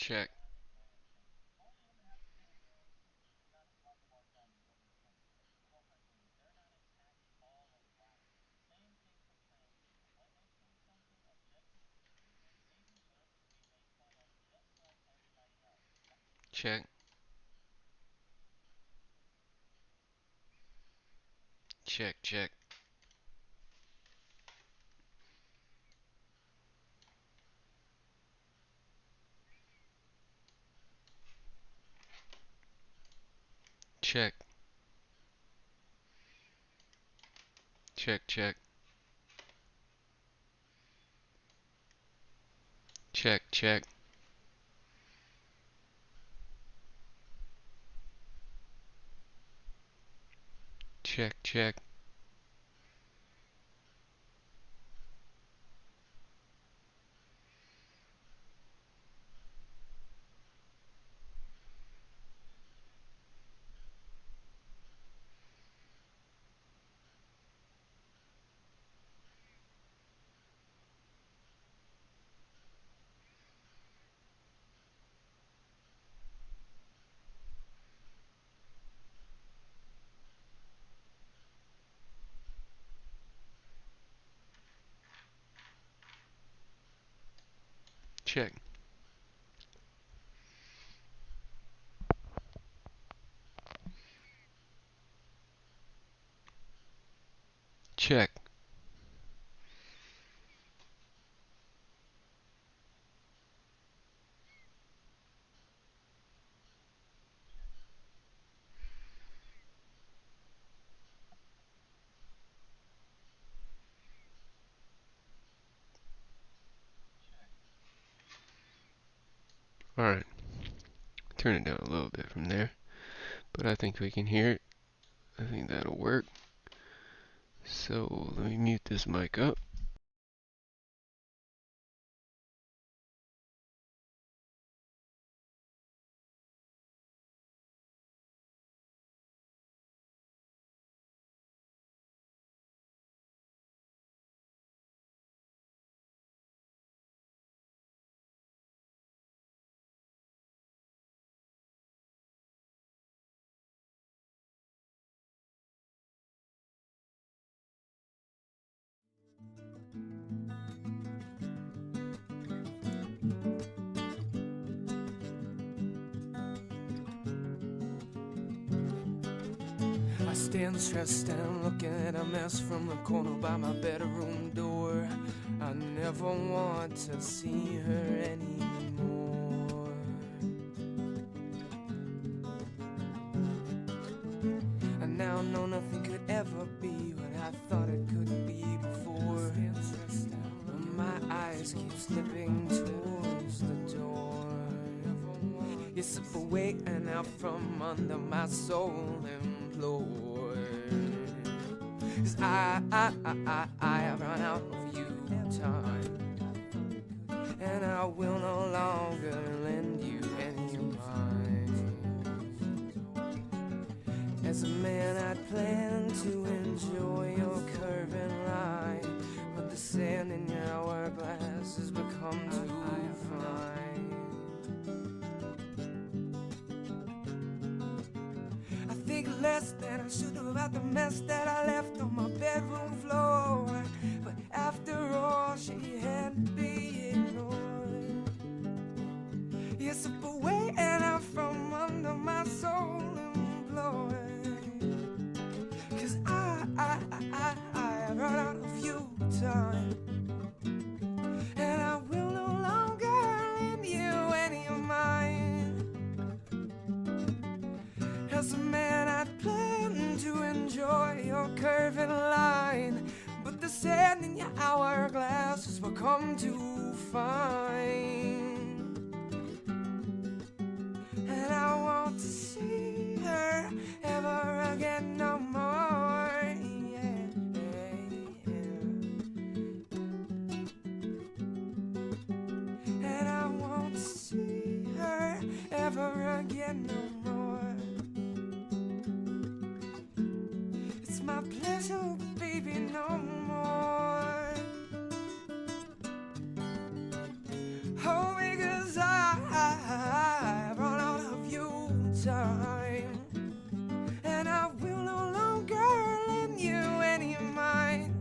Check. Check. Check, check. Check. Check, check. Check, check. Check, check. Check. Check. Alright. Turn it down a little bit from there. But I think we can hear it. I think that'll work. So let me mute this mic up. I stand stressed and looking at a mess from the corner by my bedroom door. I never want to see her anymore. I now know nothing could ever be what I thought it could be before. My eyes keep slipping towards the door. You slip away and out from under my soul implode. 'Cause I have run out of you time, and I will no longer lend you any of mine. As a man I'd planned to enjoy your curving line, but the sand in your hourglass has become too fine. I think less than I should about the mess that I left on my bedroom floor, but after all she had to be ignored. You slip away and out from under my soul employed. 'Cause I have run out of you time, and I will no longer lend you any of mine. As a man I'd planned to enjoy your curving line, but the sand in your hourglass has become too fine. And I want to see her ever again no more. Yeah, yeah. And I won't see her ever again no more. It's my pleasure, baby, no more. Oh, because I time, and I will no longer lend you any of mine.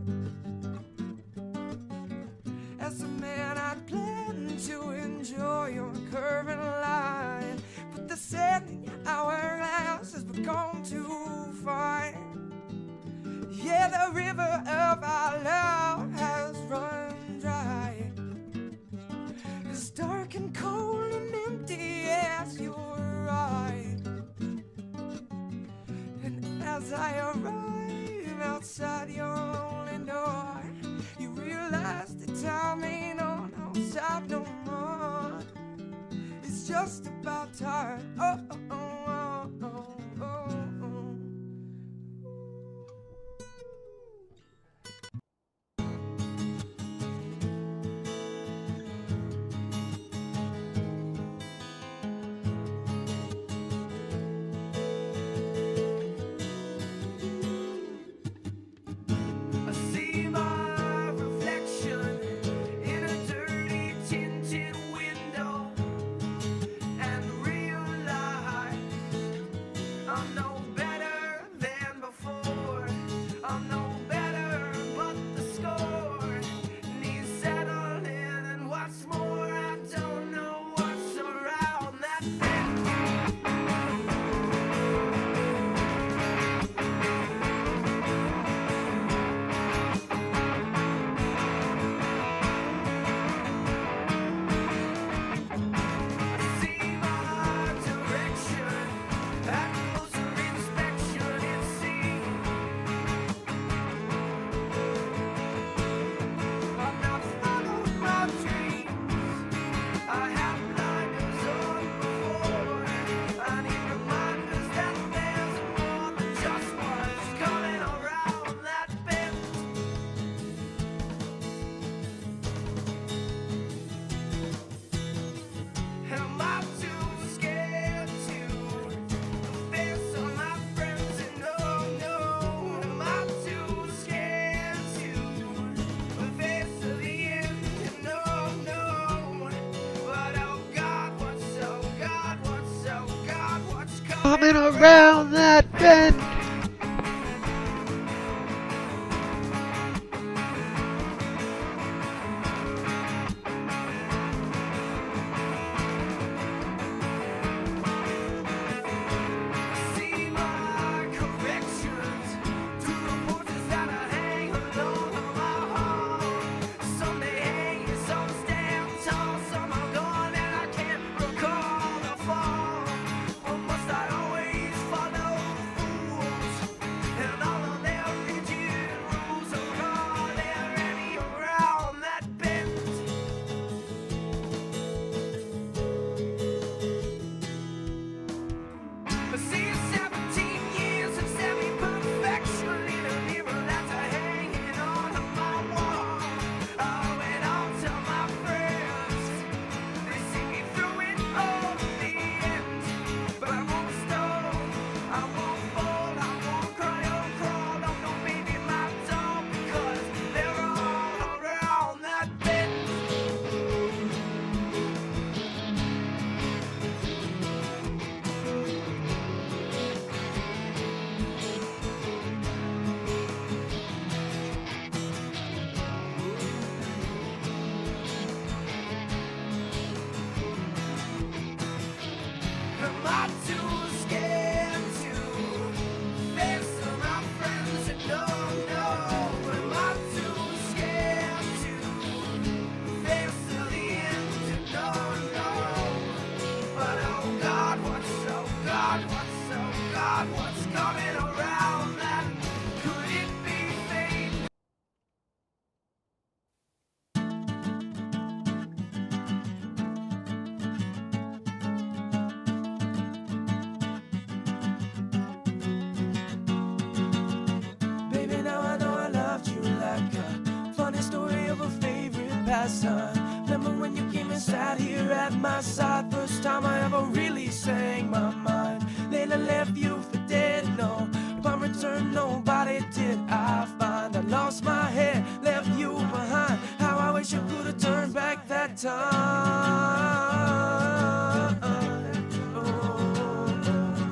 As a man, I'd plan to enjoy your curving line, but the sand in your hourglass has become too fine. Yeah, the river of our love has run dry. It's dark and cold and empty as you're right. And as I arrive outside your only door, you realize the time ain't on outside no more. It's just about time. Oh, oh, oh, oh, oh, oh. I see my reflection in a dirty tinted window and realize I'm no better than before. I'm no better, but the score needs settling, and what's more, I don't know what's around that bend. I see my direction at closer inspection, it seems I've not followed my dreams. I have blinders on before. I need reminders that there's more than just what's coming around that bend. Am I too scared to face all my friends and no? Am I too scared to face the end and no? But oh God, what's Coming around that bend. see my corrections through the portraits that I hang along my hall. Some they hang, some stand tall, some are gone, and I can't recall the fall. Or must I always follow the fools and all of their rigid rules? Or are there any around that bend? I see 17 years of semi-perfection in a mirror that's hanging on my wall. Oh, and I'll tell my friends, they see me through it all in the end. But I won't stall, I won't fall, I won't cry or crawl. Oh no, baby, my doll, because they're all around that bend. Am I too scared to face all my friends and no? Am I too scared to face till the end and no? But oh God, what's coming around that? Could it be fate? Baby, now I know I loved you like a funny story of a favorite pastime. Remember when you came and sat here at my side? First time I ever really sang my mind. Layla left you for dead, no. Upon return, nobody did I find. I lost my head, left you behind. How I wish you could have turned back that time. Oh.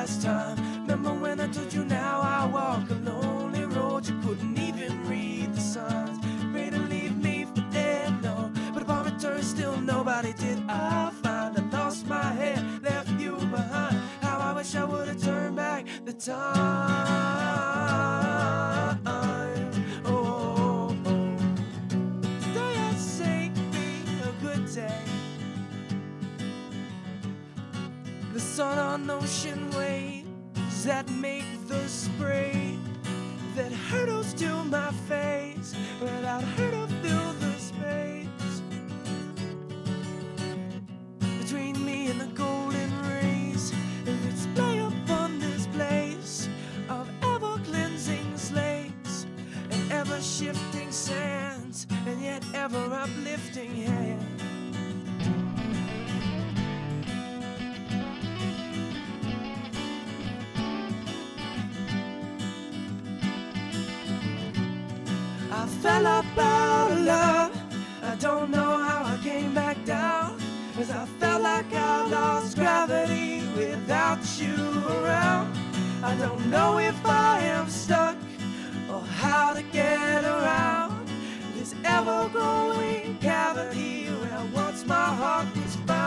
last time. Remember when I told you now I walk a lonely road? You couldn't even read the signs. Ready to leave me for dead, no. But upon return, still nobody did I find. I lost my head, left you behind. How I wish I would have turned back the time. Oh, today I'd say be a good day. The sun on ocean waves that make the spray that hurtles to my face without hurt to fill the space between me and the golden rays. If it's play upon this place of ever cleansing slates and ever shifting sands and yet ever uplifting hands. I fell up out of love. I don't know how I came back down, 'cause I felt like I lost gravity without you around. I don't know if I am stuck or how to get around this ever-growing cavity where once my heart was found.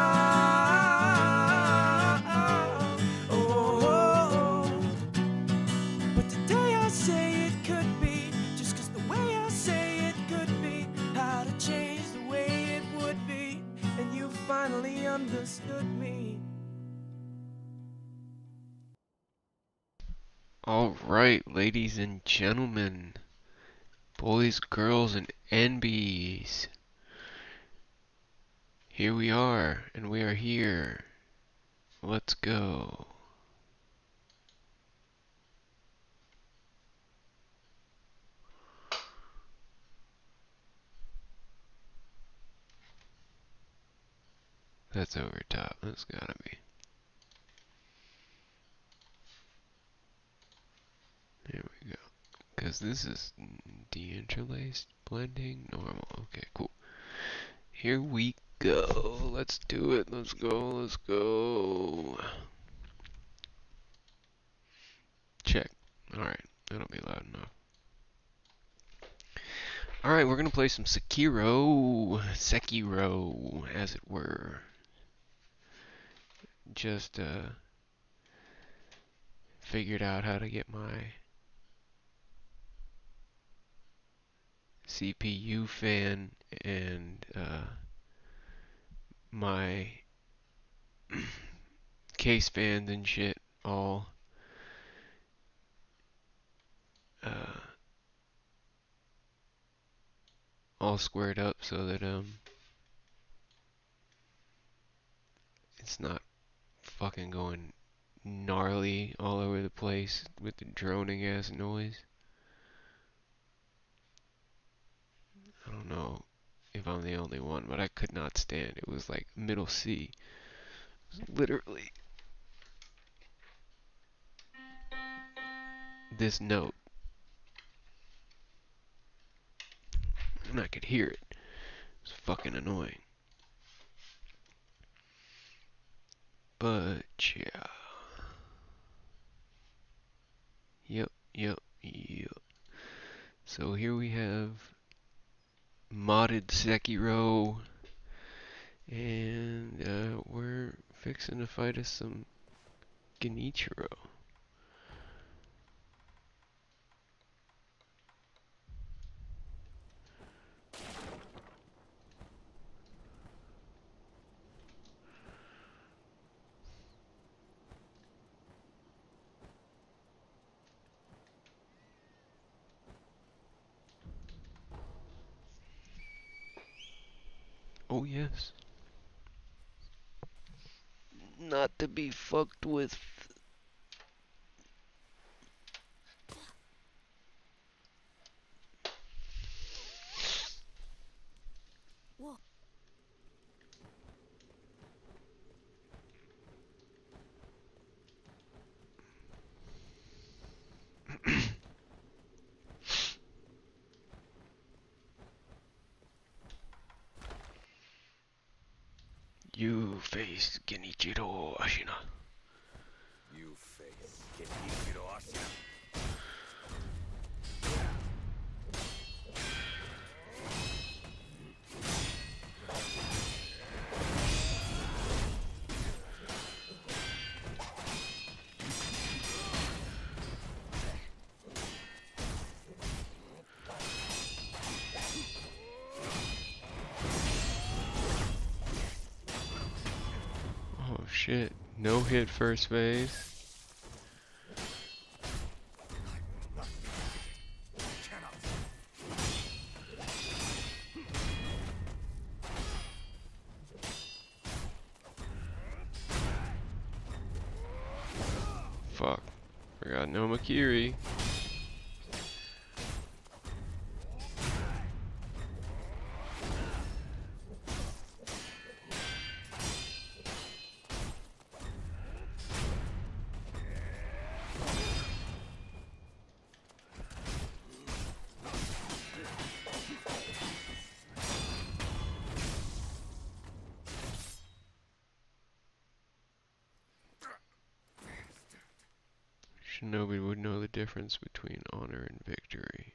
Oh, but today I say it could be just 'cause the way I say it could be how to change the way it would be, and you finally understood me. Alright, ladies and gentlemen, boys, girls, and NBs. Here we are, and we are here. Let's go. That's over top. That's gotta be. There we go. Because this is deinterlaced, blending, normal. Okay, cool. Here we go. Let's do it. Let's go. Let's go. Check. Alright, that'll be loud enough. Alright, we're gonna play some Sekiro, as it were. Just figured out how to get my CPU fan and my case fans and shit all squared up so that it's not fucking going gnarly all over the place with the droning ass noise. I don't know if I'm the only one, but I could not stand. It was like middle C. It was literally this note. And I could hear it. It was fucking annoying. But yeah. Yep. So here we have modded Sekiro, and we're fixing to fight us some Genichiro. Oh yes. Not to be fucked with. You face Genichiro Ashina. You face shit. No hit first phase. Fuck. Forgot no Makiri. Shinobi would know the difference between honor and victory.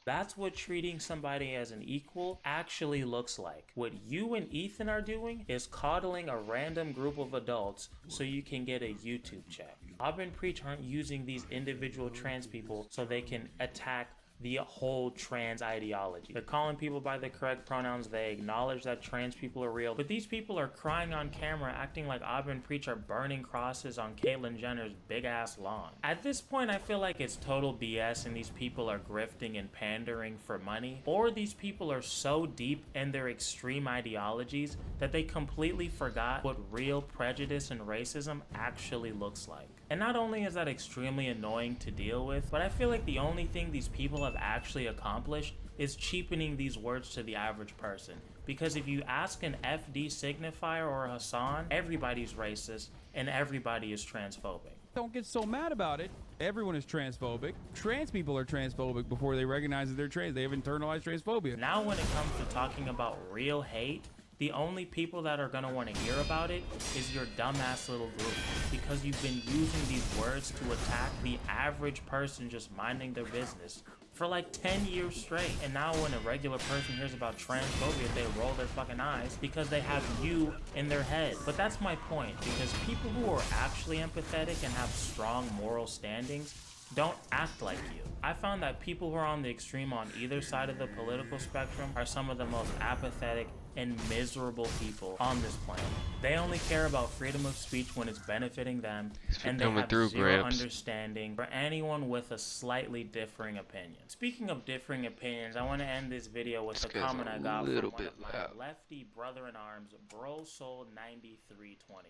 That's what treating somebody as an equal actually looks like. What you and Ethan are doing is coddling a random group of adults so you can get a YouTube check. Bob and Preach aren't using these individual trans people so they can attack the whole trans ideology. They're calling people by the correct pronouns, they acknowledge that trans people are real, but these people are crying on camera acting like Auburn Preach are burning crosses on Caitlyn Jenner's big ass lawn. At this point I feel like it's total BS and these people are grifting and pandering for money, or these people are so deep in their extreme ideologies that they completely forgot what real prejudice and racism actually looks like. And not only is that extremely annoying to deal with, but I feel like the only thing these people have actually accomplished is cheapening these words to the average person. Because if you ask an FD signifier or a Hassan, everybody's racist and everybody is transphobic. Don't get so mad about it. Everyone is transphobic. Trans people are transphobic before they recognize that they're trans. They have internalized transphobia. Now when it comes to talking about real hate, the only people that are gonna want to hear about it is your dumbass little group, because you've been using these words to attack the average person just minding their business for like 10 years straight. And now when a regular person hears about transphobia, they roll their fucking eyes because they have you in their head. But that's my point, because people who are actually empathetic and have strong moral standings don't act like you. I found that people who are on the extreme on either side of the political spectrum are some of the most apathetic and miserable people on this planet. They only care about freedom of speech when it's benefiting them, and they have zero understanding for anyone with a slightly differing opinion. Speaking of differing opinions, I want to end this video with a comment I got from one of my lefty brother-in-arms, BroSoul9323.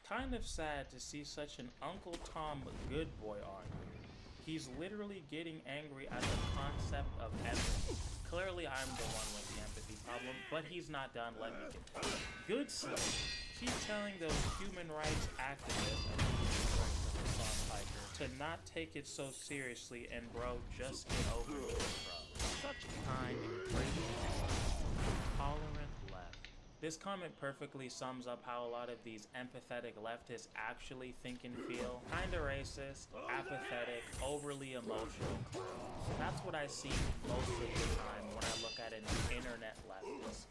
Kind of sad to see such an Uncle Tom good boy on here. He's literally getting angry at the concept of empathy. Clearly I'm the one with the empathy problem, but he's not done. Let me get to it. Good slave. Keep telling those human rights activists to not take it so seriously, and bro, just get over it, bro. Such kind and great, tolerant left. This comment perfectly sums up how a lot of these empathetic leftists actually think and feel. Kinda racist, apathetic, overly emotional. That's what I see most of the time when I look at an internet leftist.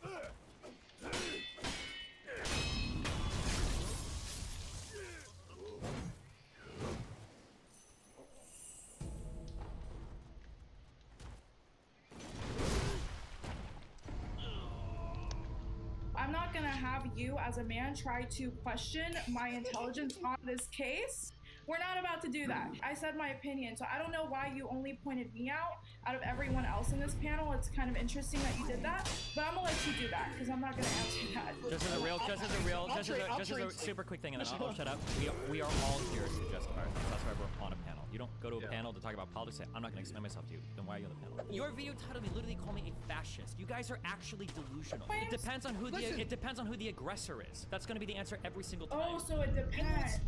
I'm not gonna have you as a man try to question my intelligence on this case. We're not about to do that. I said my opinion, so I don't know why you only pointed me out of everyone else in this panel. It's kind of interesting that you did that, but I'm gonna let you do that because I'm not gonna answer that. Just as a super quick thing, and then I'll shut up. We are all here to justify ourselves. That's why we're on a panel. You don't go to a panel to talk about politics. Say, I'm not going to explain myself to you. Then why are you on the panel? Your video titled me literally call me a fascist. You guys are actually delusional. It depends on who the aggressor is. That's going to be the answer every single time. Oh, so it depends.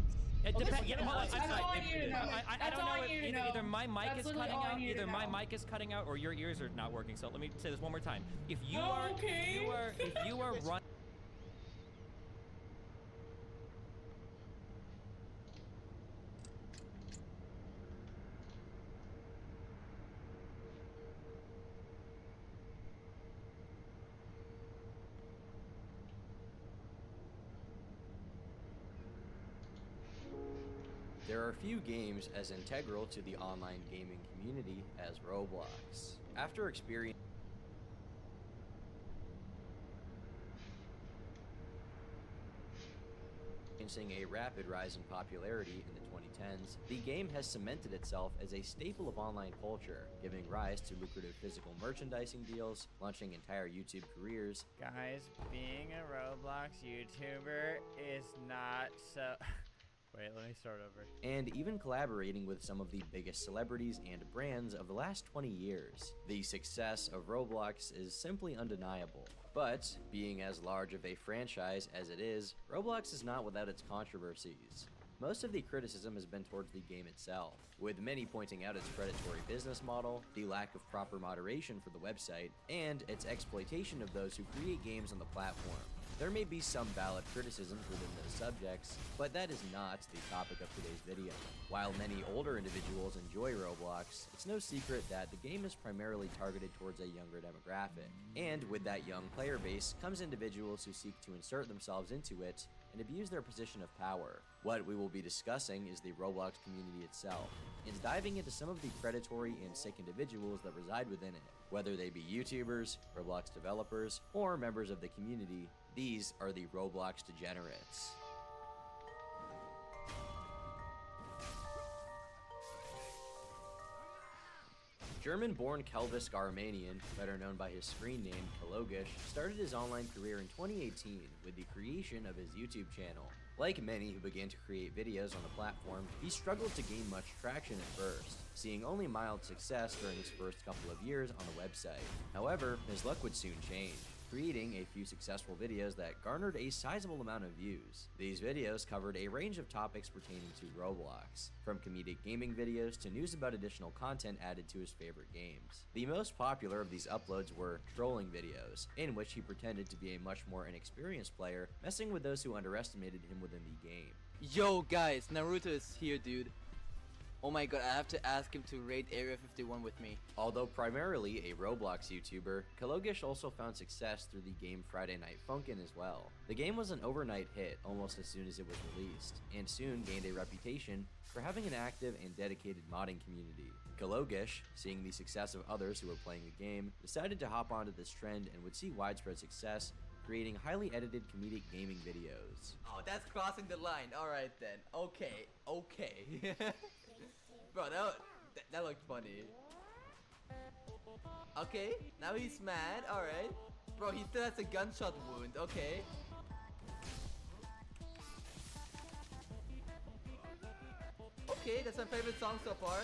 It depends. Yeah, well, That's all I need to know. I don't know if either my mic is cutting out, mic is cutting out, or your ears are not working. So let me say this one more time. If you are running. There are few games as integral to the online gaming community as Roblox. After experiencing a rapid rise in popularity in the 2010s, the game has cemented itself as a staple of online culture, giving rise to lucrative physical merchandising deals, launching entire YouTube careers. Guys, being a Roblox YouTuber is not so... Wait, let me start over. And even collaborating with some of the biggest celebrities and brands of the last 20 years. The success of Roblox is simply undeniable. But, being as large of a franchise as it is, Roblox is not without its controversies. Most of the criticism has been towards the game itself, with many pointing out its predatory business model, the lack of proper moderation for the website, and its exploitation of those who create games on the platform. There may be some valid criticisms within those subjects, but that is not the topic of today's video. While many older individuals enjoy Roblox, it's no secret that the game is primarily targeted towards a younger demographic. And with that young player base comes individuals who seek to insert themselves into it and abuse their position of power. What we will be discussing is the Roblox community itself, and diving into some of the predatory and sick individuals that reside within it. Whether they be YouTubers, Roblox developers, or members of the community, these are the Roblox degenerates. German-born Kelvis Armenian, better known by his screen name Kalogish, started his online career in 2018 with the creation of his YouTube channel. Like many who began to create videos on the platform, he struggled to gain much traction at first, seeing only mild success during his first couple of years on the website. However, his luck would soon change, creating a few successful videos that garnered a sizable amount of views. These videos covered a range of topics pertaining to Roblox, from comedic gaming videos to news about additional content added to his favorite games. The most popular of these uploads were trolling videos, in which he pretended to be a much more inexperienced player, messing with those who underestimated him within the game. Yo guys, Naruto is here, dude. Oh my god, I have to ask him to raid Area 51 with me. Although primarily a Roblox YouTuber, Kalogish also found success through the game Friday Night Funkin' as well. The game was an overnight hit almost as soon as it was released, and soon gained a reputation for having an active and dedicated modding community. Kalogish, seeing the success of others who were playing the game, decided to hop onto this trend and would see widespread success, creating highly edited comedic gaming videos. Oh, that's crossing the line. Alright then. Okay. Bro, that looked funny. Okay, now he's mad. Alright. Bro, he still has a gunshot wound. Okay. Okay, that's my favorite song so far.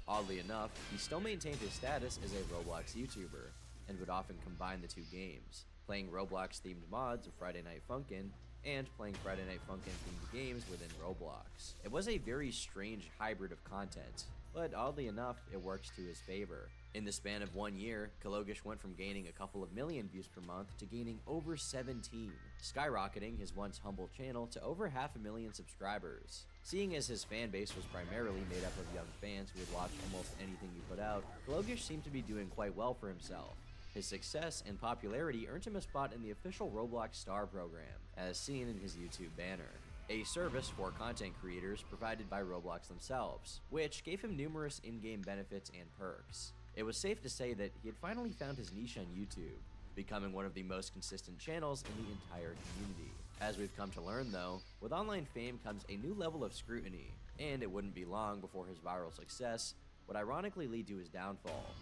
Oddly enough, he still maintained his status as a Roblox YouTuber, and would often combine the two games, playing Roblox-themed mods of Friday Night Funkin' and playing Friday Night Funkin'-themed games within Roblox. It was a very strange hybrid of content, but oddly enough, it works to his favor. In the span of 1 year, Kalogish went from gaining a couple of million views per month to gaining over 17, skyrocketing his once humble channel to over 500,000 subscribers. Seeing as his fan base was primarily made up of young fans who would watch almost anything he put out, Kalogish seemed to be doing quite well for himself. His success and popularity earned him a spot in the official Roblox Star program, as seen in his YouTube banner, a service for content creators provided by Roblox themselves, which gave him numerous in-game benefits and perks. It was safe to say that he had finally found his niche on YouTube, becoming one of the most consistent channels in the entire community. As we've come to learn though, with online fame comes a new level of scrutiny, and it wouldn't be long before his viral success would ironically lead to his downfall.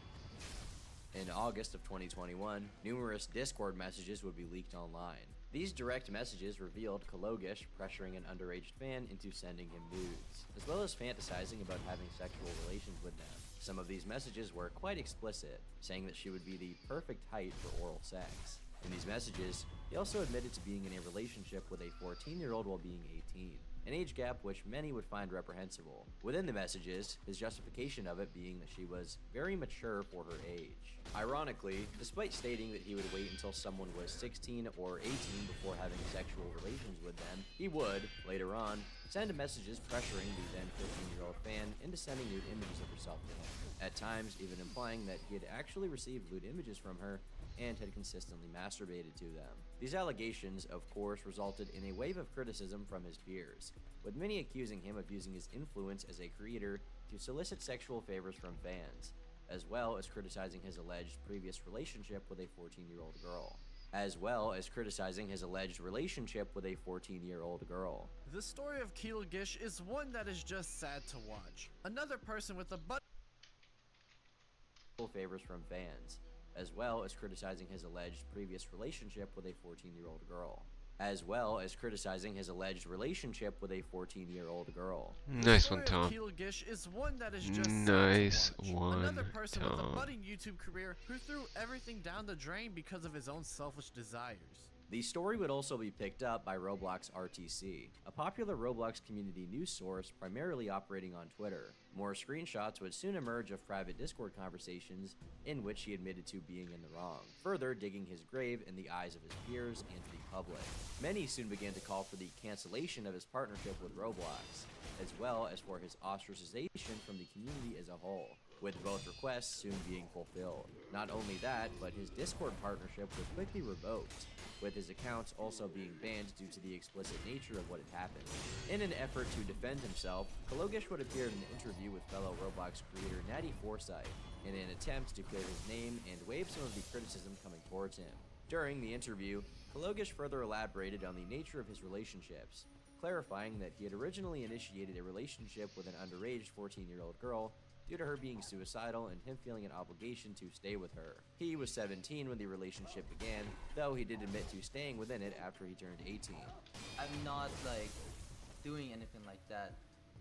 In August of 2021, numerous Discord messages would be leaked online. These direct messages revealed Kalogish pressuring an underage fan into sending him nudes, as well as fantasizing about having sexual relations with them. Some of these messages were quite explicit, saying that she would be the perfect height for oral sex. In these messages, he also admitted to being in a relationship with a 14-year-old while being 18, an age gap which many would find reprehensible. Within the messages, his justification of it being that she was very mature for her age. Ironically, despite stating that he would wait until someone was 16 or 18 before having sexual relations with them, he would, later on, send messages pressuring the then 15-year-old fan into sending nude images of herself to him, at times even implying that he had actually received nude images from her and had consistently masturbated to them. These allegations, of course, resulted in a wave of criticism from his peers, with many accusing him of using his influence as a creator to solicit sexual favors from fans, as well as criticizing his alleged previous relationship with a 14-year-old girl. The story of Kilgish is one that is just sad to watch. Another person with a butt favors from fans, as well as criticizing his alleged previous relationship with a 14-year-old girl. Nice one, Tom. Kilgish is one that is just Nice sad to watch. one, Another person with a Tom. budding YouTube career who threw everything down the drain because of his own selfish desires. The story would also be picked up by Roblox RTC, a popular Roblox community news source primarily operating on Twitter. More screenshots would soon emerge of private Discord conversations in which he admitted to being in the wrong, further digging his grave in the eyes of his peers and the public. Many soon began to call for the cancellation of his partnership with Roblox, as well as for his ostracization from the community as a whole, with both requests soon being fulfilled. Not only that, but his Discord partnership was quickly revoked, with his accounts also being banned due to the explicit nature of what had happened. In an effort to defend himself, Kilgish would appear in an interview with fellow Roblox creator Natty Forsyth in an attempt to clear his name and waive some of the criticism coming towards him. During the interview, Kilgish further elaborated on the nature of his relationships, clarifying that he had originally initiated a relationship with an underage 14-year-old girl due to her being suicidal and him feeling an obligation to stay with her. He was 17 when the relationship began, though he did admit to staying within it after he turned 18. I'm not like doing anything like that.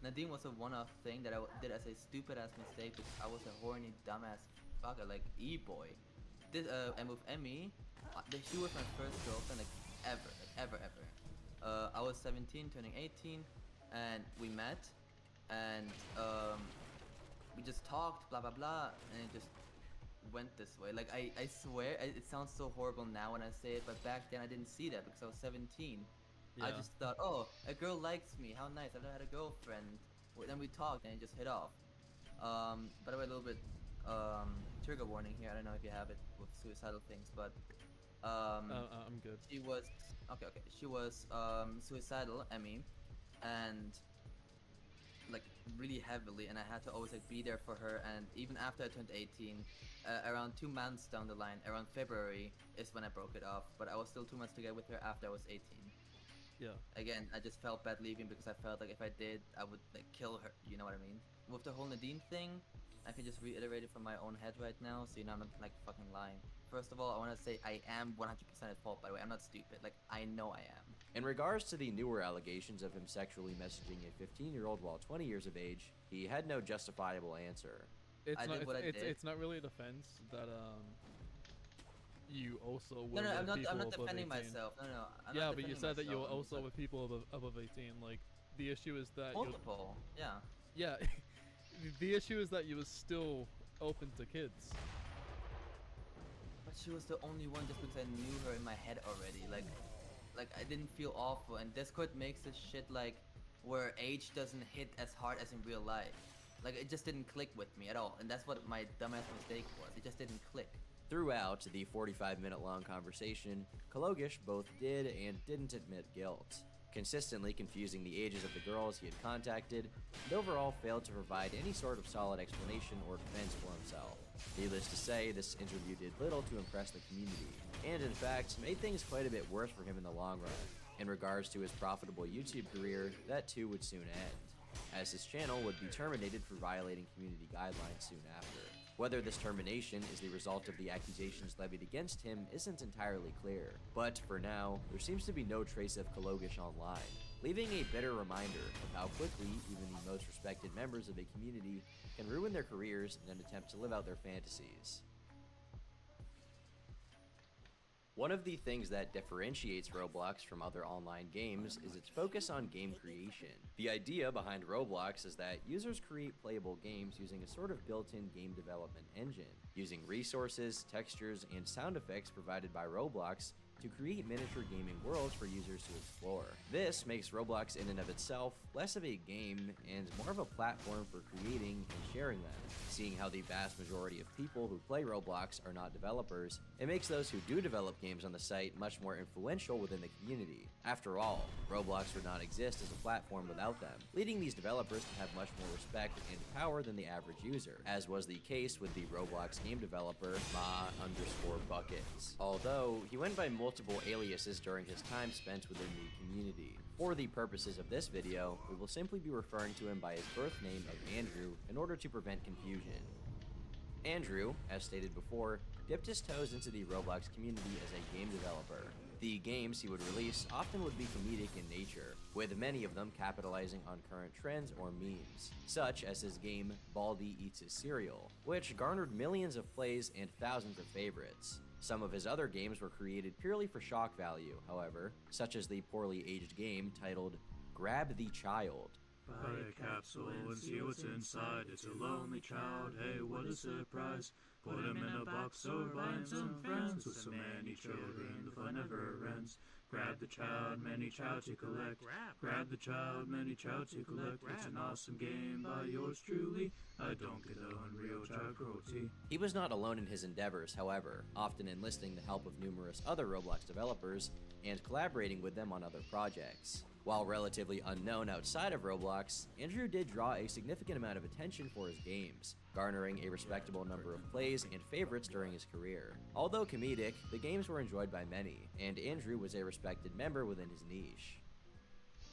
Nadine was a one-off thing that I did as a stupid ass mistake because I was a horny dumbass fucker like e-boy. This and with Emmy, she was my first girlfriend like ever. I was 17 turning 18 and we met and we just talked blah blah blah and it just went this way. Like I swear it sounds so horrible now when I say it, but back then I didn't see that because I was 17. I just thought, oh, a girl likes me, how nice, I've never had a girlfriend. Then we talked and it just hit off. By the way, a little bit trigger warning here. I don't know if you have it with suicidal things, but I'm good. She was okay. She was suicidal, Emmy, and like really heavily, and I had to always like be there for her. And even after I turned 18, around 2 months down the line, around February is when I broke it off. But I was still 2 months together with her after I was 18. Yeah. Again, I just felt bad leaving because I felt like if I did, I would like kill her. You know what I mean? With the whole Nadine thing, I can just reiterate it from my own head right now, so you know I'm not like fucking lying. First of all, I want to say I am 100% at fault. By the way, I'm not stupid. Like I know I am. In regards to the newer allegations of him sexually messaging a 15-year-old while 20 years of age, he had no justifiable answer. It's not really a defense that you also were No, with I'm not. people I'm not above defending 18. myself. No. I'm yeah, not but you defending said that you were myself. I'm also just with people above 18. Like the issue is that multiple. Yeah. Yeah, the issue is that you was still open to kids. But she was the only one just because I knew her in my head already. Like I didn't feel awful. And Discord makes this shit like where age doesn't hit as hard as in real life. Like it just didn't click with me at all. And that's what my dumbass mistake was. It just didn't click. Throughout the 45-minute long conversation, Kilgish both did and didn't admit guilt, consistently confusing the ages of the girls he had contacted, and overall failed to provide any sort of solid explanation or defense for himself. Needless to say, this interview did little to impress the community, and in fact, made things quite a bit worse for him in the long run. In regards to his profitable YouTube career, that too would soon end, as his channel would be terminated for violating community guidelines soon after. Whether this termination is the result of the accusations levied against him isn't entirely clear, but for now, there seems to be no trace of Kilgish online, leaving a bitter reminder of how quickly even the most respected members of a community can ruin their careers in an attempt to live out their fantasies. One of the things that differentiates Roblox from other online games is its focus on game creation. The idea behind Roblox is that users create playable games using a sort of built-in game development engine, using resources, textures, and sound effects provided by Roblox to create miniature gaming worlds for users to explore. This makes Roblox in and of itself less of a game and more of a platform for creating and sharing them. Seeing how the vast majority of people who play Roblox are not developers, It makes those who do develop games on the site much more influential within the community. After all, Roblox would not exist as a platform without them, leading these developers to have much more respect and power than the average user, as was the case with the Roblox game developer Ma_Buckets. Although, he went by multiple aliases during his time spent within the community. For the purposes of this video, we will simply be referring to him by his birth name of Andrew in order to prevent confusion. Andrew, as stated before, dipped his toes into the Roblox community as a game developer. The games he would release often would be comedic in nature, with many of them capitalizing on current trends or memes, such as his game Baldi Eats His Cereal, which garnered millions of plays and thousands of favorites. Some of his other games were created purely for shock value, however, such as the poorly aged game titled Grab the Child. Buy a capsule and see what's inside. It's a lonely child, hey, what a surprise. Put him in a box or buy him some friends. With so many children, the fun never ends. Grab the child, many child to collect. Grab the child, many child to collect. It's an awesome game by yours truly. I don't get the unreal child cruelty. He was not alone in his endeavors, however, often enlisting the help of numerous other Roblox developers and collaborating with them on other projects. While relatively unknown outside of Roblox, Andrew did draw a significant amount of attention for his games, garnering a respectable number of plays and favorites during his career. Although comedic, the games were enjoyed by many, and Andrew was a respected member within his niche.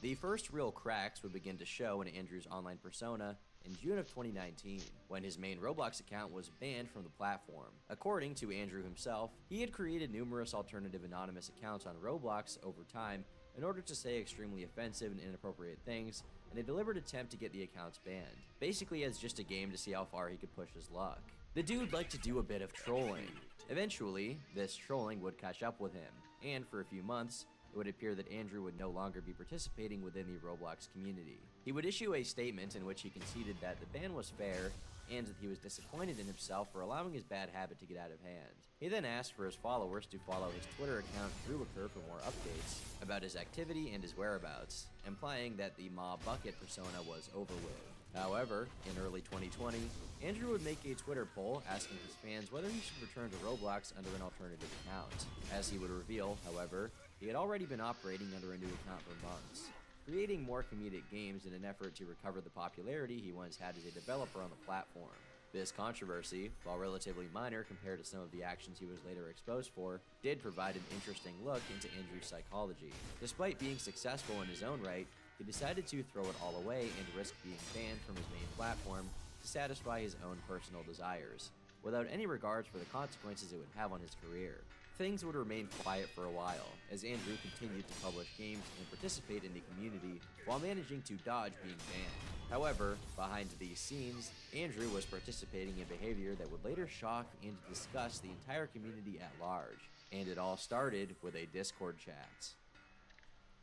The first real cracks would begin to show in Andrew's online persona in June of 2019, when his main Roblox account was banned from the platform. According to Andrew himself, he had created numerous alternative anonymous accounts on Roblox over time in order to say extremely offensive and inappropriate things, in a deliberate attempt to get the accounts banned, basically as just a game to see how far he could push his luck. The dude liked to do a bit of trolling. Eventually, this trolling would catch up with him, and for a few months, it would appear that Andrew would no longer be participating within the Roblox community. He would issue a statement in which he conceded that the ban was fair, and that he was disappointed in himself for allowing his bad habit to get out of hand. He then asked for his followers to follow his Twitter account Rubiker for more updates about his activity and his whereabouts, implying that the Ma_Bucket persona was over with. However, in early 2020, Andrew would make a Twitter poll asking his fans whether he should return to Roblox under an alternative account. As he would reveal, however, he had already been operating under a new account for months, creating more comedic games in an effort to recover the popularity he once had as a developer on the platform. This controversy, while relatively minor compared to some of the actions he was later exposed for, did provide an interesting look into Andrew's psychology. Despite being successful in his own right, he decided to throw it all away and risk being banned from his main platform to satisfy his own personal desires, without any regards for the consequences it would have on his career. Things would remain quiet for a while, as Andrew continued to publish games and participate in the community while managing to dodge being banned. However, behind these scenes, Andrew was participating in behavior that would later shock and disgust the entire community at large, and it all started with a Discord chat.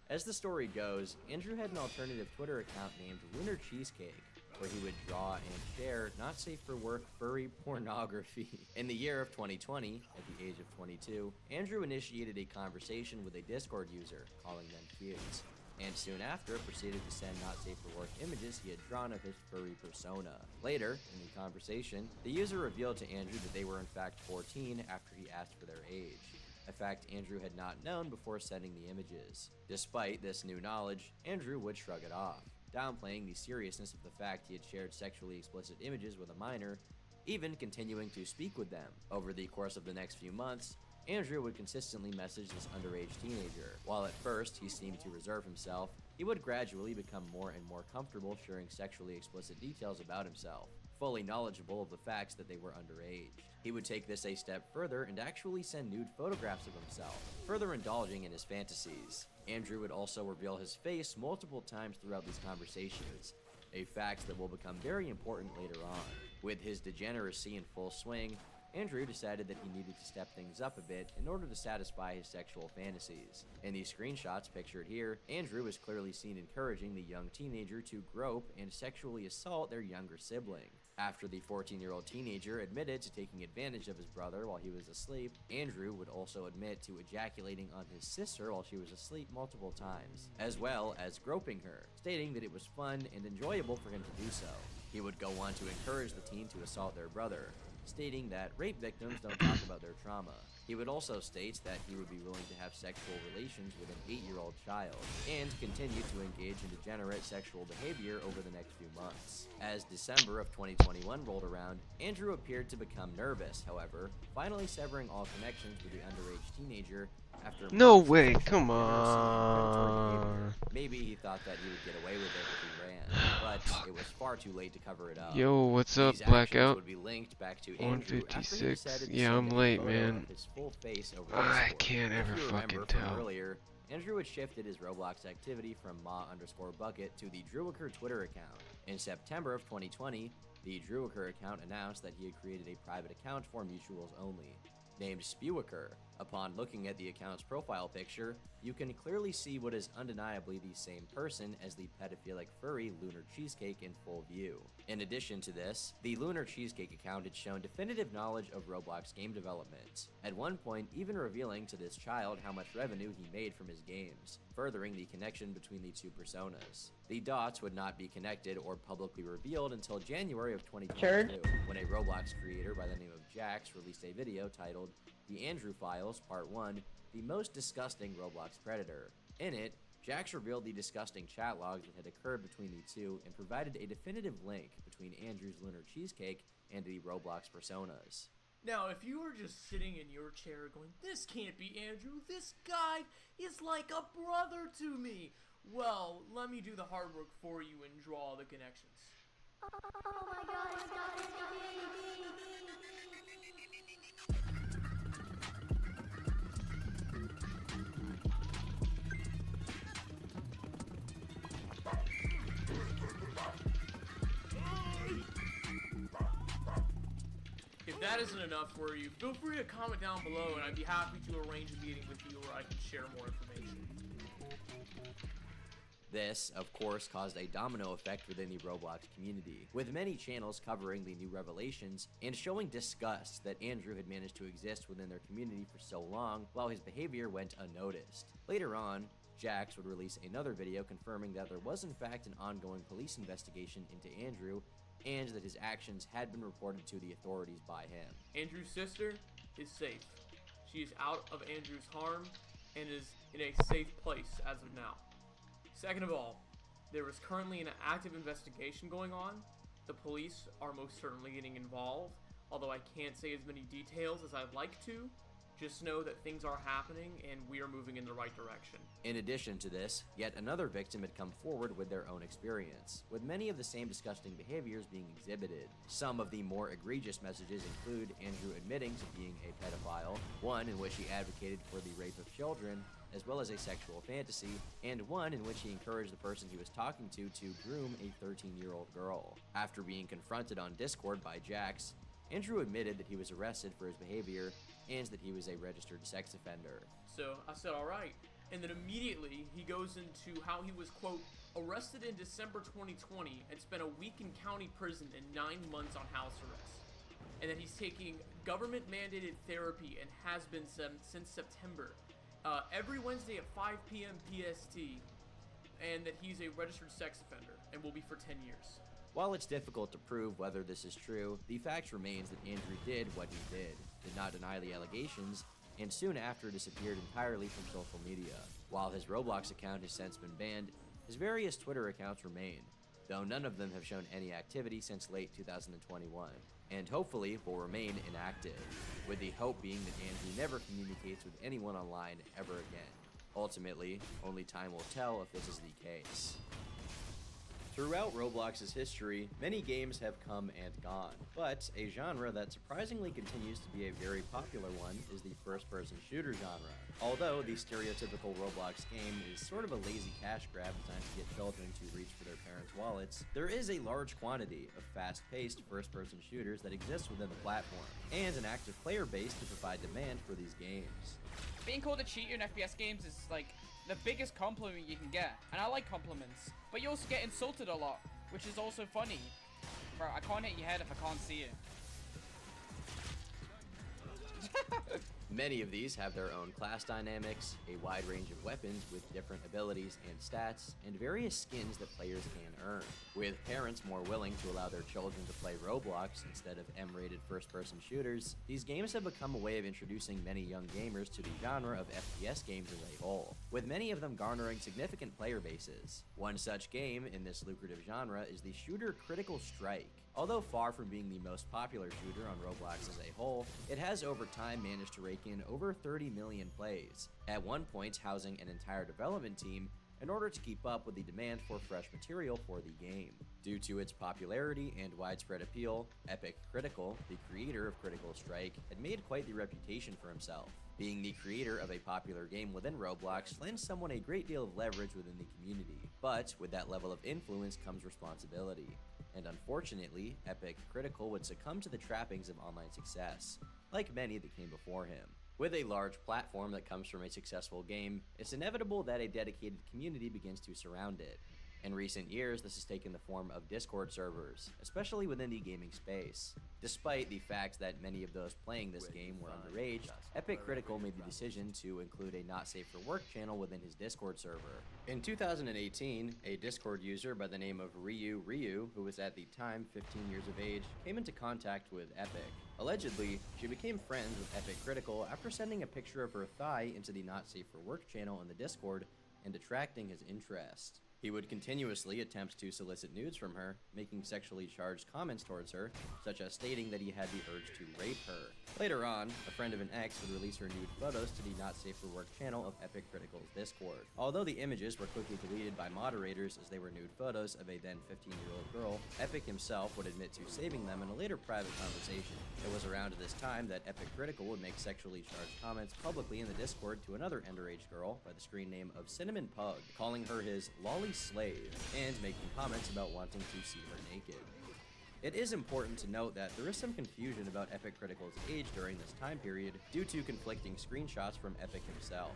As the story goes, Andrew had an alternative Twitter account named Lunar Cheesecake, where he would draw and share not safe for work furry pornography. In the year of 2020, at the age of 22, Andrew initiated a conversation with a Discord user, calling them cute, and soon after proceeded to send not safe for work images he had drawn of his furry persona. Later, in the conversation, the user revealed to Andrew that they were in fact 14 after he asked for their age, a fact Andrew had not known before sending the images. Despite this new knowledge, Andrew would shrug it off, downplaying the seriousness of the fact he had shared sexually explicit images with a minor, even continuing to speak with them. Over the course of the next few months, Andrew would consistently message this underage teenager. While at first he seemed to reserve himself, he would gradually become more and more comfortable sharing sexually explicit details about himself, fully knowledgeable of the facts that they were underage. He would take this a step further and actually send nude photographs of himself, further indulging in his fantasies. Andrew would also reveal his face multiple times throughout these conversations, a fact that will become very important later on. With his degeneracy in full swing, Andrew decided that he needed to step things up a bit in order to satisfy his sexual fantasies. In these screenshots pictured here, Andrew is clearly seen encouraging the young teenager to grope and sexually assault their younger sibling. After the 14-year-old teenager admitted to taking advantage of his brother while he was asleep, Andrew would also admit to ejaculating on his sister while she was asleep multiple times, as well as groping her, stating that it was fun and enjoyable for him to do so. He would go on to encourage the teen to assault their brother, stating that rape victims don't talk about their trauma. He would also state that he would be willing to have sexual relations with an 8-year-old child, and continue to engage in degenerate sexual behavior over the next few months. As December of 2021 rolled around, Andrew appeared to become nervous, however, finally severing all connections with the underage teenager after No months of way, sexual come illiteracy and predatory on. behavior. Maybe he thought that he would get away with it if he ran, but it was far too late to cover it up. Yo, what's up, These actions Blackout? would be linked back to Andrew after he 156. decided to Yeah, send I'm a late, photo man. of his full face over I Discord. can't ever If you fucking remember from tell. earlier, Andrew had shifted his Roblox activity from ma_bucket to the Drewicker Twitter account. In September of 2020, the Drewicker account announced that he had created a private account for mutuals only, named Spewicker. Upon looking at the account's profile picture, you can clearly see what is undeniably the same person as the pedophilic furry Lunar Cheesecake in full view. In addition to this, the Lunar Cheesecake account had shown definitive knowledge of Roblox game development, at one point even revealing to this child how much revenue he made from his games, furthering the connection between the two personas. The dots would not be connected or publicly revealed until January of 2022, when a Roblox creator by the name of Jax released a video titled The Andrew Files Part 1, The Most Disgusting Roblox Predator. In it, Jax revealed the disgusting chat logs that had occurred between the two and provided a definitive link between Andrew's Lunar Cheesecake and the Roblox personas. Now, if you were just sitting in your chair going, "This can't be Andrew, this guy is like a brother to me," well, let me do the hard work for you and draw the connections. Oh my god, it's got it. If that isn't enough for you, feel free to comment down below and I'd be happy to arrange a meeting with you where I can share more information. This, of course, caused a domino effect within the Roblox community, with many channels covering the new revelations and showing disgust that Andrew had managed to exist within their community for so long while his behavior went unnoticed. Later on, Jax would release another video confirming that there was in fact an ongoing police investigation into Andrew and that his actions had been reported to the authorities by him. Andrew's sister is safe. She is out of Andrew's harm and is in a safe place as of now. Second of all, there is currently an active investigation going on. The police are most certainly getting involved, although I can't say as many details as I'd like to. Just know that things are happening and we are moving in the right direction. In addition to this, yet another victim had come forward with their own experience, with many of the same disgusting behaviors being exhibited. Some of the more egregious messages include Andrew admitting to being a pedophile, one in which he advocated for the rape of children, as well as a sexual fantasy, and one in which he encouraged the person he was talking to groom a 13-year-old girl. After being confronted on Discord by Jax, Andrew admitted that he was arrested for his behavior and that he was a registered sex offender. So I said, alright. And then immediately he goes into how he was, quote, arrested in December 2020 and spent a week in county prison and 9 months on house arrest. And that he's taking government mandated therapy and has been since September. Every Wednesday at 5 p.m. PST, and that he's a registered sex offender and will be for 10 years. While it's difficult to prove whether this is true, the fact remains that Andrew did what he did not deny the allegations, and soon after disappeared entirely from social media. While his Roblox account has since been banned, his various Twitter accounts remain, though none of them have shown any activity since late 2021, and hopefully will remain inactive, with the hope being that Andrew never communicates with anyone online ever again. Ultimately, only time will tell if this is the case. Throughout Roblox's history, many games have come and gone, but a genre that surprisingly continues to be a very popular one is the first-person shooter genre. Although the stereotypical Roblox game is sort of a lazy cash grab designed to get children to reach for their parents' wallets, there is a large quantity of fast-paced first-person shooters that exist within the platform, and an active player base to provide demand for these games. Being called a cheater in FPS games is like the biggest compliment you can get, and I like compliments, but you also get insulted a lot, which is also funny. Bro, I can't hit your head if I can't see it. Many of these have their own class dynamics, a wide range of weapons with different abilities and stats, and various skins that players can earn. With parents more willing to allow their children to play Roblox instead of M-rated first-person shooters, these games have become a way of introducing many young gamers to the genre of FPS games as a whole, with many of them garnering significant player bases. One such game in this lucrative genre is the shooter Critical Strike. Although far from being the most popular shooter on Roblox as a whole, it has over time managed to rake in over 30 million plays, at one point housing an entire development team in order to keep up with the demand for fresh material for the game. Due to its popularity and widespread appeal, Epic Critical, the creator of Critical Strike, had made quite the reputation for himself. Being the creator of a popular game within Roblox lends someone a great deal of leverage within the community, but with that level of influence comes responsibility. And unfortunately, Epic Critical would succumb to the trappings of online success, like many that came before him. With a large platform that comes from a successful game, it's inevitable that a dedicated community begins to surround it. In recent years, this has taken the form of Discord servers, especially within the gaming space. Despite the fact that many of those playing this game were underage, Epic Critical made the decision to include a not safe for work channel within his Discord server. In 2018, a Discord user by the name of Ryu, who was at the time 15 years of age, came into contact with Epic. Allegedly, she became friends with Epic Critical after sending a picture of her thigh into the not safe for work channel in the Discord and attracting his interest. He would continuously attempt to solicit nudes from her, making sexually charged comments towards her, such as stating that he had the urge to rape her. Later on, a friend of an ex would release her nude photos to the Not Safe for Work channel of Epic Critical's Discord. Although the images were quickly deleted by moderators as they were nude photos of a then 15-year-old girl, Epic himself would admit to saving them in a later private conversation. It was around this time that Epic Critical would make sexually charged comments publicly in the Discord to another underage girl by the screen name of Cinnamon Pug, calling her his lolly slave, and making comments about wanting to see her naked. It is important to note that there is some confusion about Epic Critical's age during this time period due to conflicting screenshots from Epic himself.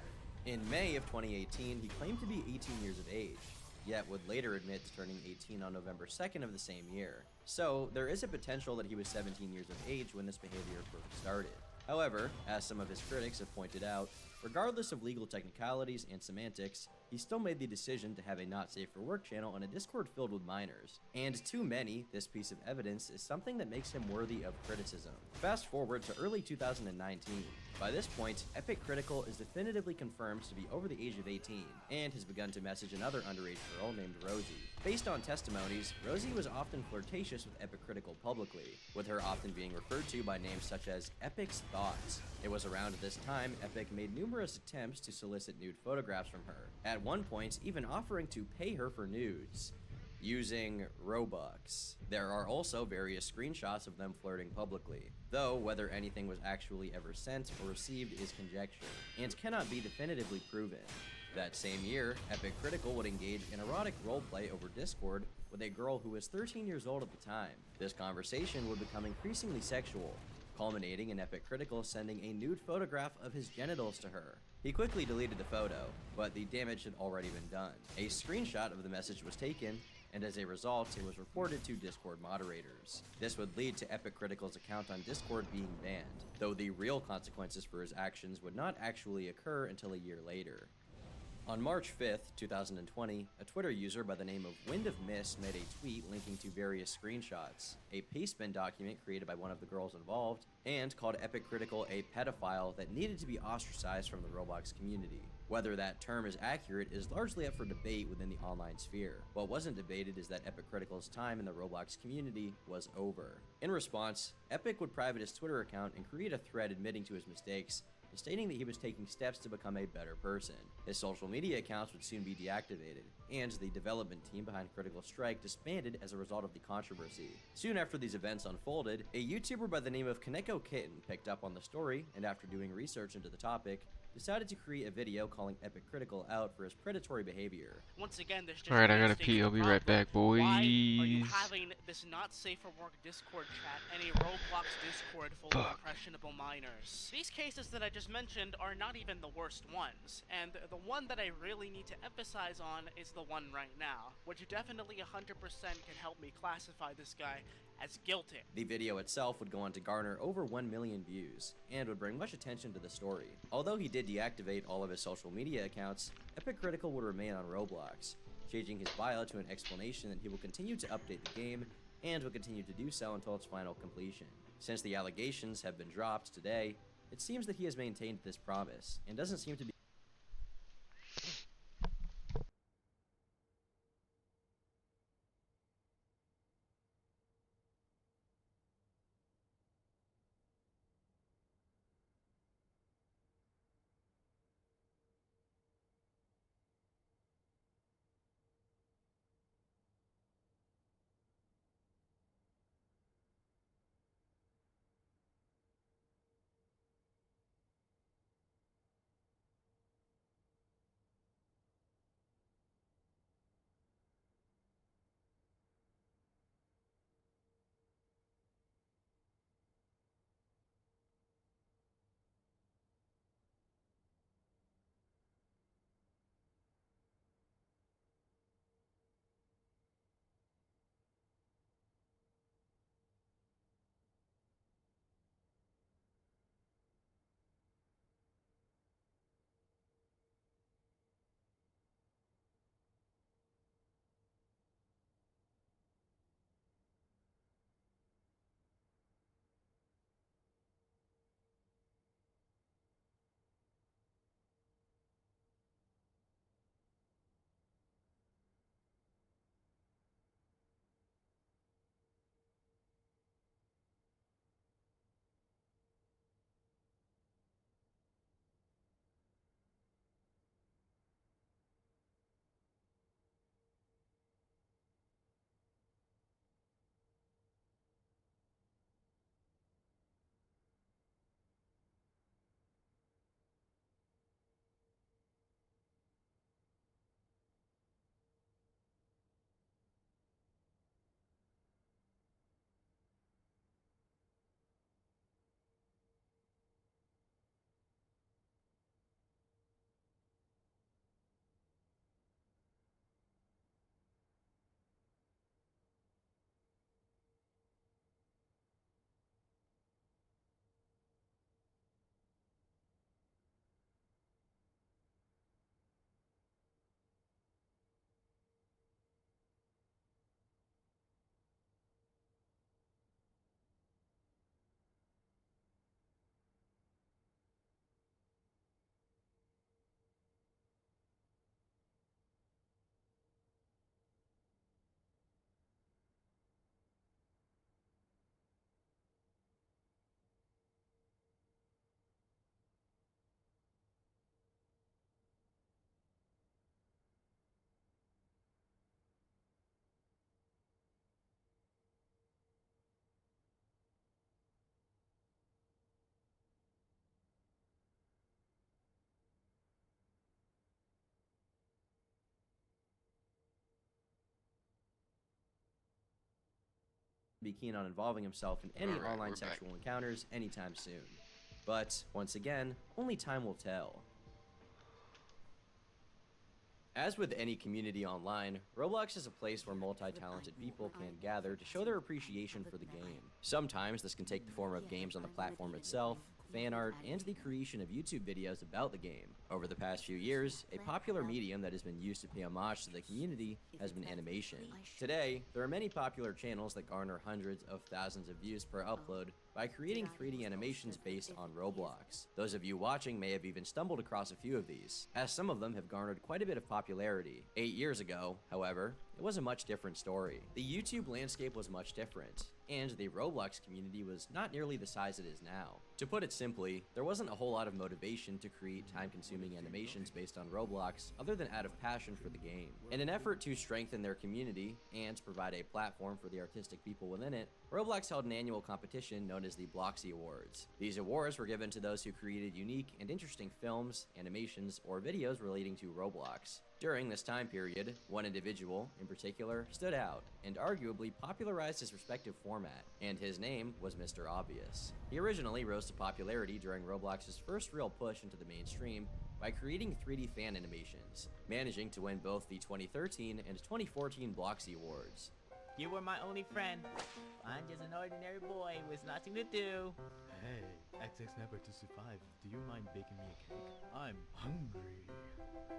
In May of 2018, he claimed to be 18 years of age, yet would later admit to turning 18 on November 2nd of the same year. So, there is a potential that he was 17 years of age when this behavior first started. However, as some of his critics have pointed out, regardless of legal technicalities and semantics, he still made the decision to have a not safe for work channel on a Discord filled with minors. And to many, this piece of evidence is something that makes him worthy of criticism. Fast forward to early 2019. By this point, Epic Critical is definitively confirmed to be over the age of 18, and has begun to message another underage girl named Rosie. Based on testimonies, Rosie was often flirtatious with Epic Critical publicly, with her often being referred to by names such as Epic's Thoughts. It was around this time Epic made numerous attempts to solicit nude photographs from her, at one point even offering to pay her for nudes, using Robux. There are also various screenshots of them flirting publicly, though whether anything was actually ever sent or received is conjecture, and cannot be definitively proven. That same year, Epic Critical would engage in erotic roleplay over Discord with a girl who was 13 years old at the time. This conversation would become increasingly sexual, culminating in Epic Critical sending a nude photograph of his genitals to her. He quickly deleted the photo, but the damage had already been done. A screenshot of the message was taken, and as a result, it was reported to Discord moderators. This would lead to Epic Critical's account on Discord being banned, though the real consequences for his actions would not actually occur until a year later. On March 5th, 2020, a Twitter user by the name of Wind of Mist made a tweet linking to various screenshots, a pastebin document created by one of the girls involved, and called Epic Critical a pedophile that needed to be ostracized from the Roblox community. Whether that term is accurate is largely up for debate within the online sphere. What wasn't debated is that Epic Critical's time in the Roblox community was over. In response, Epic would private his Twitter account and create a thread admitting to his mistakes, stating that he was taking steps to become a better person. His social media accounts would soon be deactivated, and the development team behind Critical Strike disbanded as a result of the controversy. Soon after these events unfolded, a YouTuber by the name of Kaneko Kitten picked up on the story, and after doing research into the topic, decided to create a video calling Epic Critical out for his predatory behavior. Once again, this just Alright, I gotta pee. I'll be right back, boys. Why are you having this not safe for work Discord chat and a Roblox Discord full of impressionable minors? These cases that I just mentioned are not even the worst ones, and the one that I really need to emphasize on is the one right now, which definitely 100% can help me classify this guy as guilting. The video itself would go on to garner over 1 million views, and would bring much attention to the story. Although he did deactivate all of his social media accounts, Epic Critical would remain on Roblox, changing his bio to an explanation that he will continue to update the game, and will continue to do so until its final completion. Since the allegations have been dropped today, it seems that he has maintained this promise, and doesn't seem to be keen on involving himself in any online sexual encounters anytime soon. But, once again, only time will tell. As with any community online, Roblox is a place where multi-talented people can gather to show their appreciation for the game. Sometimes this can take the form of games on the platform itself, fan art, and the creation of YouTube videos about the game. Over the past few years, a popular medium that has been used to pay homage to the community has been animation. Today, there are many popular channels that garner hundreds of thousands of views per upload by creating 3D animations based on Roblox. Those of you watching may have even stumbled across a few of these, as some of them have garnered quite a bit of popularity. 8 years ago, however, it was a much different story. The YouTube landscape was much different, and the Roblox community was not nearly the size it is now. To put it simply, there wasn't a whole lot of motivation to create time-consuming animations based on Roblox other than out of passion for the game. In an effort to strengthen their community and provide a platform for the artistic people within it, Roblox held an annual competition known as the Bloxy Awards. These awards were given to those who created unique and interesting films, animations, or videos relating to Roblox. During this time period, one individual, in particular, stood out and arguably popularized his respective format, and his name was Mr. Obvious. He originally rose to popularity during Roblox's first real push into the mainstream by creating 3D fan animations, managing to win both the 2013 and 2014 Bloxy Awards. You were my only friend. I'm just an ordinary boy with nothing to do. Hey, XX Never to Survive, do you mind baking me a cake? I'm hungry.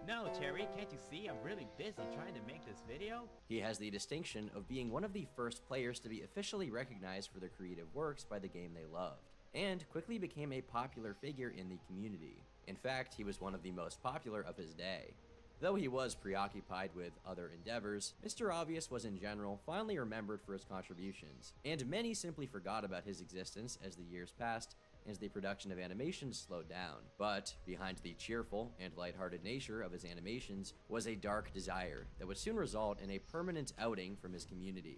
No, Cherry, can't you see I'm really busy trying to make this video? He has the distinction of being one of the first players to be officially recognized for their creative works by the game they loved, and quickly became a popular figure in the community. In fact, he was one of the most popular of his day. Though he was preoccupied with other endeavors, Mr. Obvious was in general fondly remembered for his contributions, and many simply forgot about his existence as the years passed and as the production of animations slowed down. But behind the cheerful and lighthearted nature of his animations was a dark desire that would soon result in a permanent outing from his community.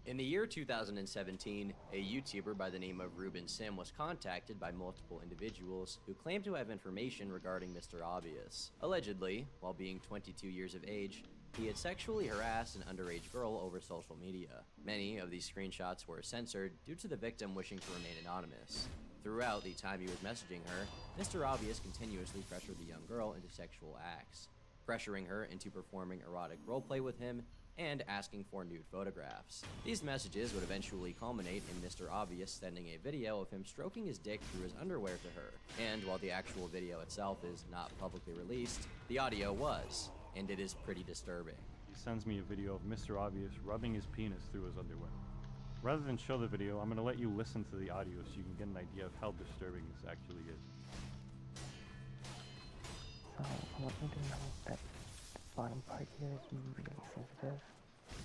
In the year 2017, a YouTuber by the name of Ruben Sim was contacted by multiple individuals who claimed to have information regarding Mr. Obvious. Allegedly, while being 22 years of age, he had sexually harassed an underage girl over social media. Many of these screenshots were censored due to the victim wishing to remain anonymous. Throughout the time he was messaging her, Mr. Obvious continuously pressured the young girl into sexual acts, pressuring her into performing erotic roleplay with him and asking for nude photographs. These messages would eventually culminate in Mr. Obvious sending a video of him stroking his dick through his underwear to her. And while the actual video itself is not publicly released, the audio was, and it is pretty disturbing. He sends me a video of Mr. Obvious rubbing his penis through his underwear. Rather than show the video, I'm going to let you listen to the audio so you can get an idea of how disturbing this actually is. So I want you to know that the bottom part here is really sensitive.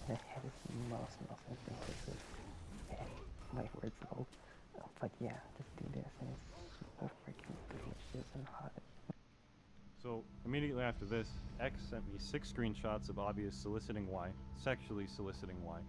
The head is most sensitive. My words low. But yeah, just do this and it's super freaking delicious and hot. So immediately after this, X sent me 6 screenshots of Obvious soliciting Y, sexually soliciting Y,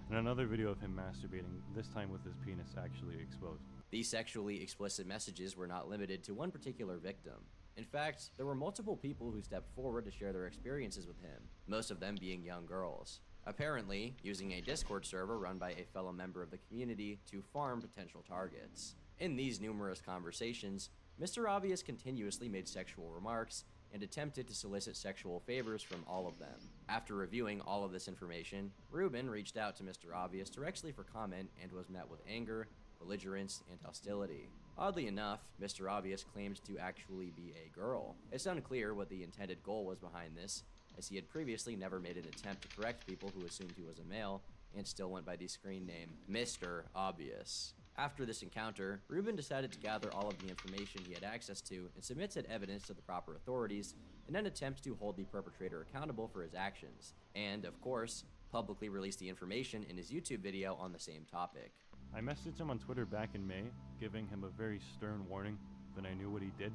and another video of him masturbating, this time with his penis actually exposed. These sexually explicit messages were not limited to one particular victim. In fact, there were multiple people who stepped forward to share their experiences with him, most of them being young girls. Apparently, using a Discord server run by a fellow member of the community to farm potential targets. In these numerous conversations, Mr. Obvious continuously made sexual remarks and attempted to solicit sexual favors from all of them. After reviewing all of this information, Ruben reached out to Mr. Obvious directly for comment and was met with anger, belligerence, and hostility. Oddly enough, Mr. Obvious claimed to actually be a girl. It's unclear what the intended goal was behind this, as he had previously never made an attempt to correct people who assumed he was a male, and still went by the screen name Mr. Obvious. After this encounter, Ruben decided to gather all of the information he had access to and submit said evidence to the proper authorities, in an attempt to hold the perpetrator accountable for his actions, and, of course, publicly release the information in his YouTube video on the same topic. I messaged him on Twitter back in May, giving him a very stern warning that I knew what he did,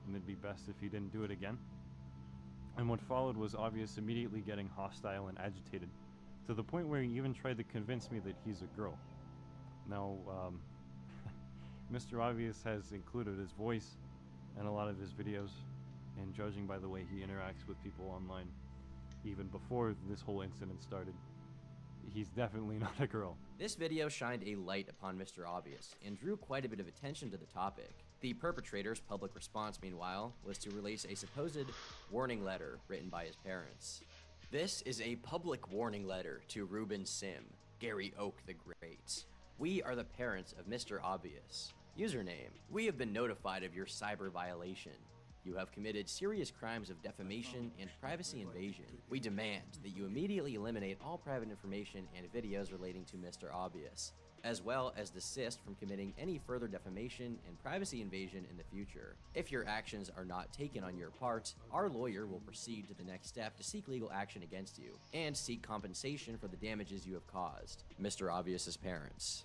and it'd be best if he didn't do it again. And what followed was Obvious immediately getting hostile and agitated, to the point where he even tried to convince me that he's a girl. Now, Mr. Obvious has included his voice in a lot of his videos, and judging by the way he interacts with people online, even before this whole incident started, he's definitely not a girl. This video shined a light upon Mr. Obvious and drew quite a bit of attention to the topic. The perpetrator's public response, meanwhile, was to release a supposed warning letter written by his parents. This is a public warning letter to Ruben Sim, Gary Oak the Great. We are the parents of Mr. Obvious. Username: we have been notified of your cyber violation. You have committed serious crimes of defamation and privacy invasion. We demand that you immediately eliminate all private information and videos relating to Mr. Obvious, as well as desist from committing any further defamation and privacy invasion in the future. If your actions are not taken on your part, our lawyer will proceed to the next step to seek legal action against you and seek compensation for the damages you have caused. Mr. Obvious's parents.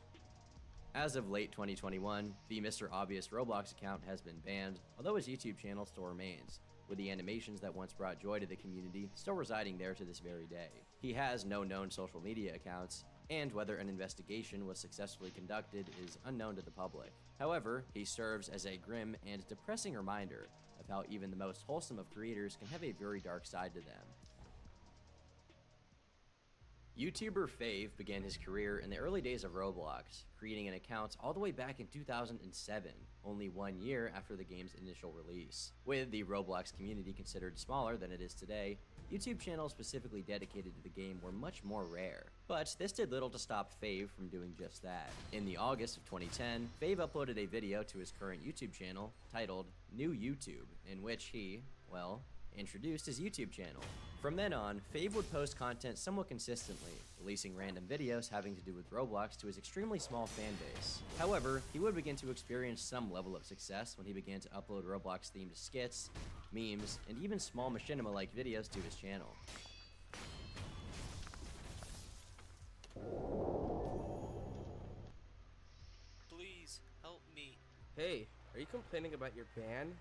As of late 2021, the Mr. Obvious Roblox account has been banned, although his YouTube channel still remains, with the animations that once brought joy to the community still residing there to this very day. He has no known social media accounts, and whether an investigation was successfully conducted is unknown to the public. However, he serves as a grim and depressing reminder of how even the most wholesome of creators can have a very dark side to them. YouTuber Fave began his career in the early days of Roblox, creating an account all the way back in 2007, only 1 year after the game's initial release. With the Roblox community considered smaller than it is today, YouTube channels specifically dedicated to the game were much more rare. But this did little to stop Fave from doing just that. In the August of 2010, Fave uploaded a video to his current YouTube channel titled New YouTube, in which he, well, introduced his YouTube channel. From then on, Fave would post content somewhat consistently, releasing random videos having to do with Roblox to his extremely small fan base. However, he would begin to experience some level of success when he began to upload Roblox-themed skits, memes, and even small machinima-like videos to his channel. Please, help me. Hey, are you complaining about your ban?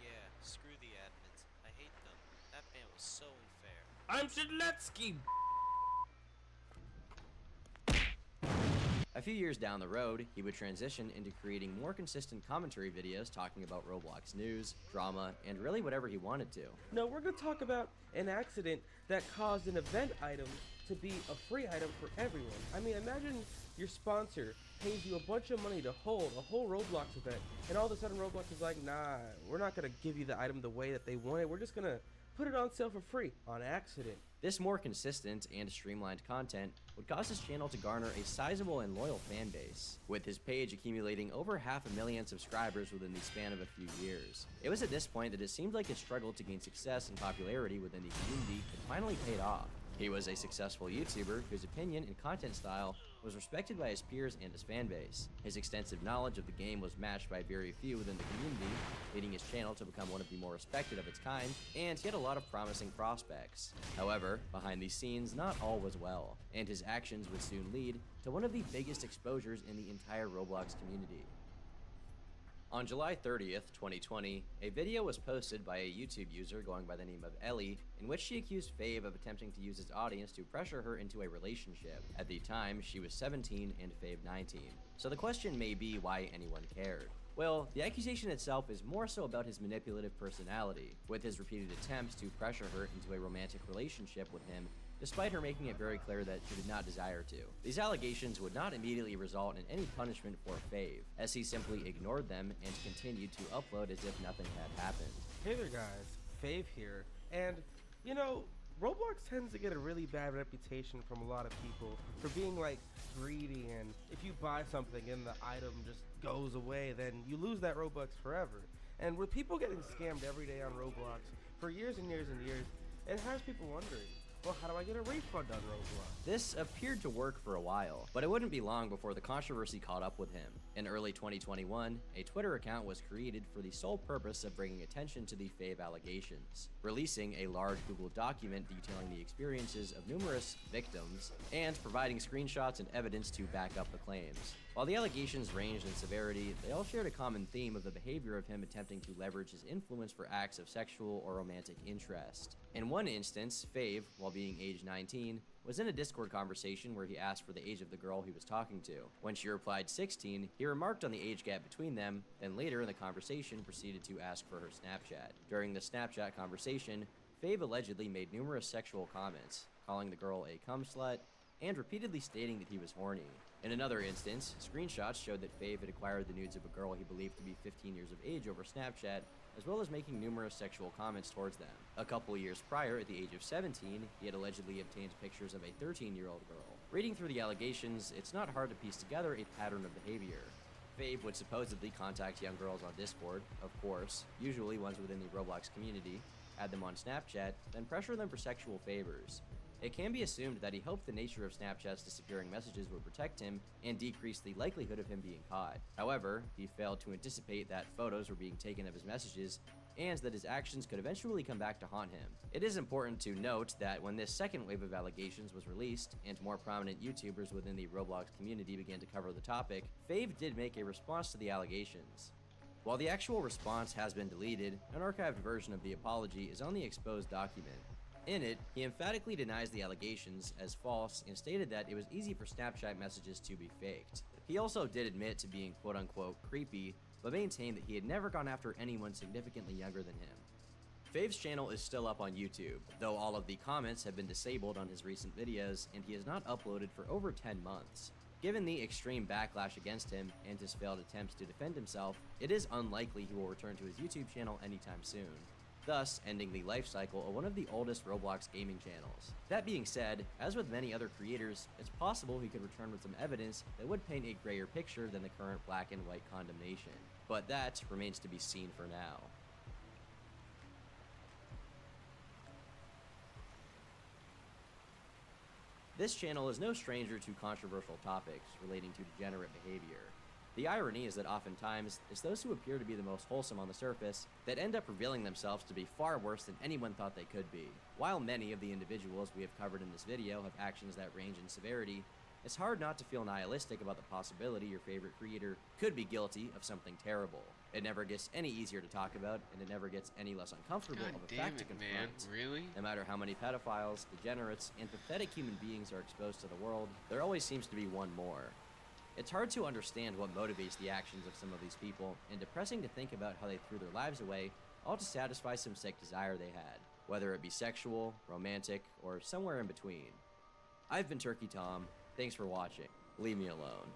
Yeah, screw the admins. I hate them. That ban was so unfair. I'm Shedletsky! A few years down the road, he would transition into creating more consistent commentary videos talking about Roblox news, drama, and really whatever he wanted to. No, we're gonna talk about an accident that caused an event item to be a free item for everyone. I mean, imagine your sponsor pays you a bunch of money to hold a whole Roblox event, and all of a sudden Roblox is like, nah, we're not gonna give you the item the way that they want it, we're just gonna put it on sale for free, on accident. This more consistent and streamlined content would cause his channel to garner a sizable and loyal fan base, with his page accumulating over 500,000 subscribers within the span of a few years. It was at this point that it seemed like his struggle to gain success and popularity within the community had finally paid off. He was a successful YouTuber whose opinion and content style was respected by his peers and his fan base. His extensive knowledge of the game was matched by very few within the community, leading his channel to become one of the more respected of its kind, and he had a lot of promising prospects. However, behind the scenes, not all was well, and his actions would soon lead to one of the biggest exposures in the entire Roblox community. On July 30th, 2020, a video was posted by a YouTube user going by the name of Ellie, in which she accused Fave of attempting to use his audience to pressure her into a relationship. At the time, she was 17 and Fave 19. So the question may be why anyone cared. Well, the accusation itself is more so about his manipulative personality, with his repeated attempts to pressure her into a romantic relationship with him, despite her making it very clear that she did not desire to. These allegations would not immediately result in any punishment for Fave, as he simply ignored them and continued to upload as if nothing had happened. Hey there guys, Fave here, and you know, Roblox tends to get a really bad reputation from a lot of people for being like greedy, and if you buy something and the item just goes away, then you lose that Robux forever. And with people getting scammed every day on Roblox for years and years and years, it has people wondering, well, how do I get a refund on Roblox? This appeared to work for a while, but it wouldn't be long before the controversy caught up with him. In early 2021, a Twitter account was created for the sole purpose of bringing attention to the Fave allegations, releasing a large Google document detailing the experiences of numerous victims, and providing screenshots and evidence to back up the claims. While the allegations ranged in severity, they all shared a common theme of the behavior of him attempting to leverage his influence for acts of sexual or romantic interest. In one instance, Fave, while being age 19, was in a Discord conversation where he asked for the age of the girl he was talking to. When she replied 16, he remarked on the age gap between them, then later in the conversation proceeded to ask for her Snapchat. During the Snapchat conversation, Fave allegedly made numerous sexual comments, calling the girl a cum slut, and repeatedly stating that he was horny. In another instance, screenshots showed that Fave had acquired the nudes of a girl he believed to be 15 years of age over Snapchat, as well as making numerous sexual comments towards them. A couple years prior, at the age of 17, he had allegedly obtained pictures of a 13-year-old girl. Reading through the allegations, it's not hard to piece together a pattern of behavior. Fave would supposedly contact young girls on Discord, of course, usually ones within the Roblox community, add them on Snapchat, then pressure them for sexual favors. It can be assumed that he hoped the nature of Snapchat's disappearing messages would protect him and decrease the likelihood of him being caught. However, he failed to anticipate that photos were being taken of his messages and that his actions could eventually come back to haunt him. It is important to note that when this second wave of allegations was released and more prominent YouTubers within the Roblox community began to cover the topic, Fave did make a response to the allegations. While the actual response has been deleted, an archived version of the apology is on the exposed document. In it, he emphatically denies the allegations as false and stated that it was easy for Snapchat messages to be faked. He also did admit to being quote-unquote creepy, but maintained that he had never gone after anyone significantly younger than him. Fave's channel is still up on YouTube, though all of the comments have been disabled on his recent videos, and he has not uploaded for over 10 months. Given the extreme backlash against him and his failed attempts to defend himself, it is unlikely he will return to his YouTube channel anytime soon, thus ending the life cycle of one of the oldest Roblox gaming channels. That being said, as with many other creators, it's possible he could return with some evidence that would paint a grayer picture than the current black and white condemnation, but that remains to be seen for now. This channel is no stranger to controversial topics relating to degenerate behavior. The irony is that oftentimes, it's those who appear to be the most wholesome on the surface that end up revealing themselves to be far worse than anyone thought they could be. While many of the individuals we have covered in this video have actions that range in severity, it's hard not to feel nihilistic about the possibility your favorite creator could be guilty of something terrible. It never gets any easier to talk about, and it never gets any less uncomfortable God of a damn fact to it, confront. man. Really? No matter how many pedophiles, degenerates, and pathetic human beings are exposed to the world, there always seems to be one more. It's hard to understand what motivates the actions of some of these people, and depressing to think about how they threw their lives away, all to satisfy some sick desire they had, whether it be sexual, romantic, or somewhere in between. I've been Turkey Tom. Thanks for watching. Leave me alone.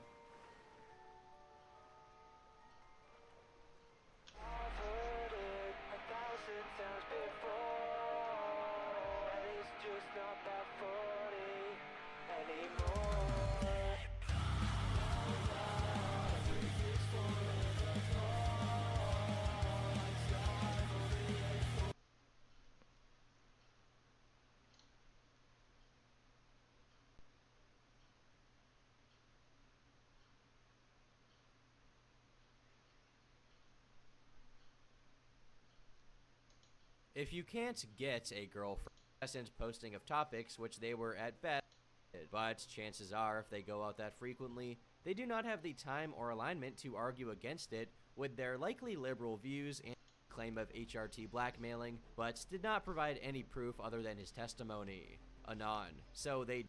If you can't get a girlfriend, incessant posting of topics which they were at best, but chances are if they go out that frequently, they do not have the time or alignment to argue against it with their likely liberal views and claim of HRT blackmailing, but did not provide any proof other than his testimony. Anon. So they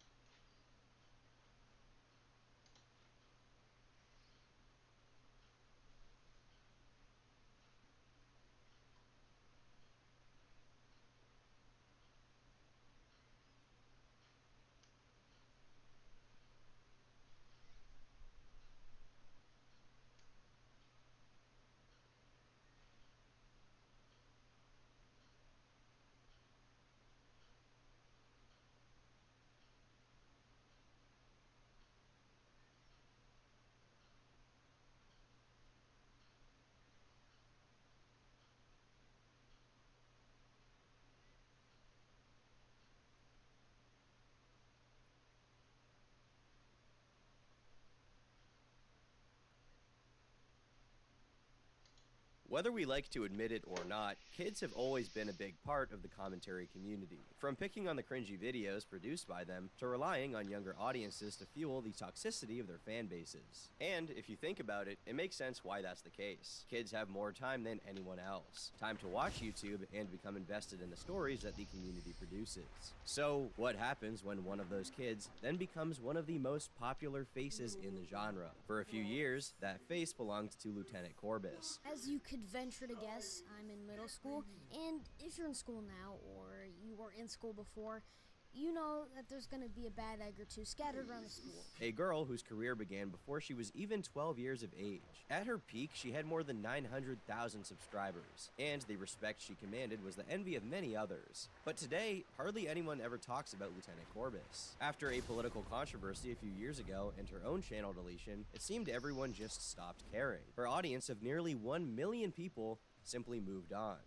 Whether we like to admit it or not, kids have always been a big part of the commentary community. From picking on the cringy videos produced by them, to relying on younger audiences to fuel the toxicity of their fan bases. And if you think about it, it makes sense why that's the case. Kids have more time than anyone else. Time to watch YouTube and become invested in the stories that the community produces. So, what happens when one of those kids then becomes one of the most popular faces in the genre? For a few years, that face belonged to Lieutenant Corbus. As you could venture to guess, I'm in middle school, and if you're in school now, or you were in school before, you know that there's going to be a bad egg or two scattered around the school. A girl whose career began before she was even 12 years of age. At her peak, she had more than 900,000 subscribers, and the respect she commanded was the envy of many others. But today, hardly anyone ever talks about Lieutenant Corbus. After a political controversy a few years ago and her own channel deletion, it seemed everyone just stopped caring. Her audience of nearly 1 million people simply moved on.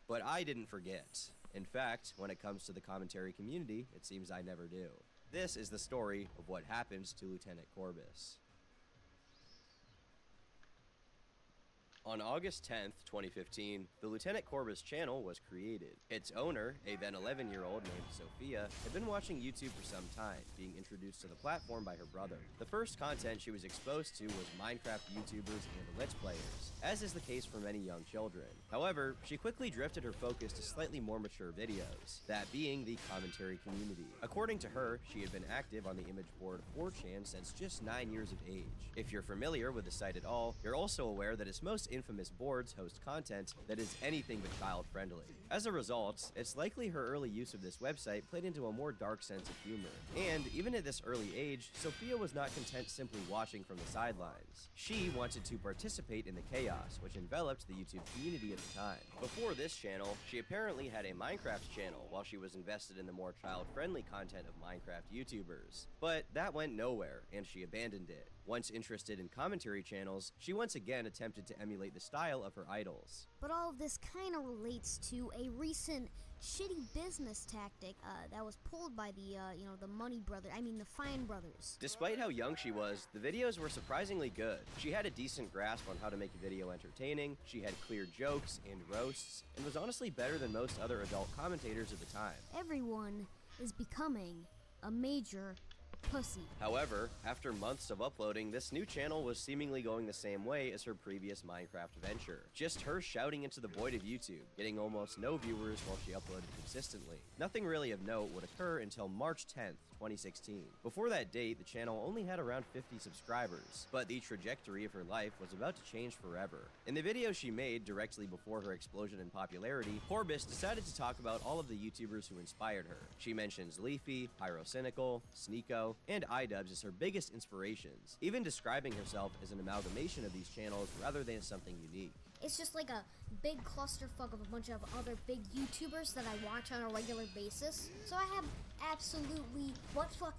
But I didn't forget. In fact, when it comes to the commentary community, it seems I never do. This is the story of what happened to Lieutenant Corbus. On August 10th, 2015, the Lieutenant Corbus channel was created. Its owner, a then 11-year-old named Sophia, had been watching YouTube for some time, being introduced to the platform by her brother. The first content she was exposed to was Minecraft YouTubers and Let's Players, as is the case for many young children. However, she quickly drifted her focus to slightly more mature videos, that being the commentary community. According to her, she had been active on the image board 4chan since just 9 years of age. If you're familiar with the site at all, you're also aware that its most infamous boards host content that is anything but child-friendly. As a result, it's likely her early use of this website played into a more dark sense of humor. And even at this early age, Sophia was not content simply watching from the sidelines. She wanted to participate in the chaos, which enveloped the YouTube community at the time. Before this channel, she apparently had a Minecraft channel while she was invested in the more child-friendly content of Minecraft YouTubers. But that went nowhere, and she abandoned it. Once interested in commentary channels, she once again attempted to emulate the style of her idols. But all of this kind of relates to a recent shitty business tactic that was pulled by the Fine brothers. Despite how young she was, the videos were surprisingly good. She had a decent grasp on how to make a video entertaining, she had clear jokes and roasts, and was honestly better than most other adult commentators at the time. Everyone is becoming a major pussy. However, after months of uploading, this new channel was seemingly going the same way as her previous Minecraft venture. Just her shouting into the void of YouTube, getting almost no viewers while she uploaded consistently. Nothing really of note would occur until March 10th, 2016. Before that date, the channel only had around 50 subscribers, but the trajectory of her life was about to change forever. In the video she made directly before her explosion in popularity, Corbus decided to talk about all of the YouTubers who inspired her. She mentions Leafy, Pyrocynical, Sneeko, and iDubbbz as her biggest inspirations, even describing herself as an amalgamation of these channels rather than something unique. It's just like a big clusterfuck of a bunch of other big YouTubers that I watch on a regular basis. So I have absolutely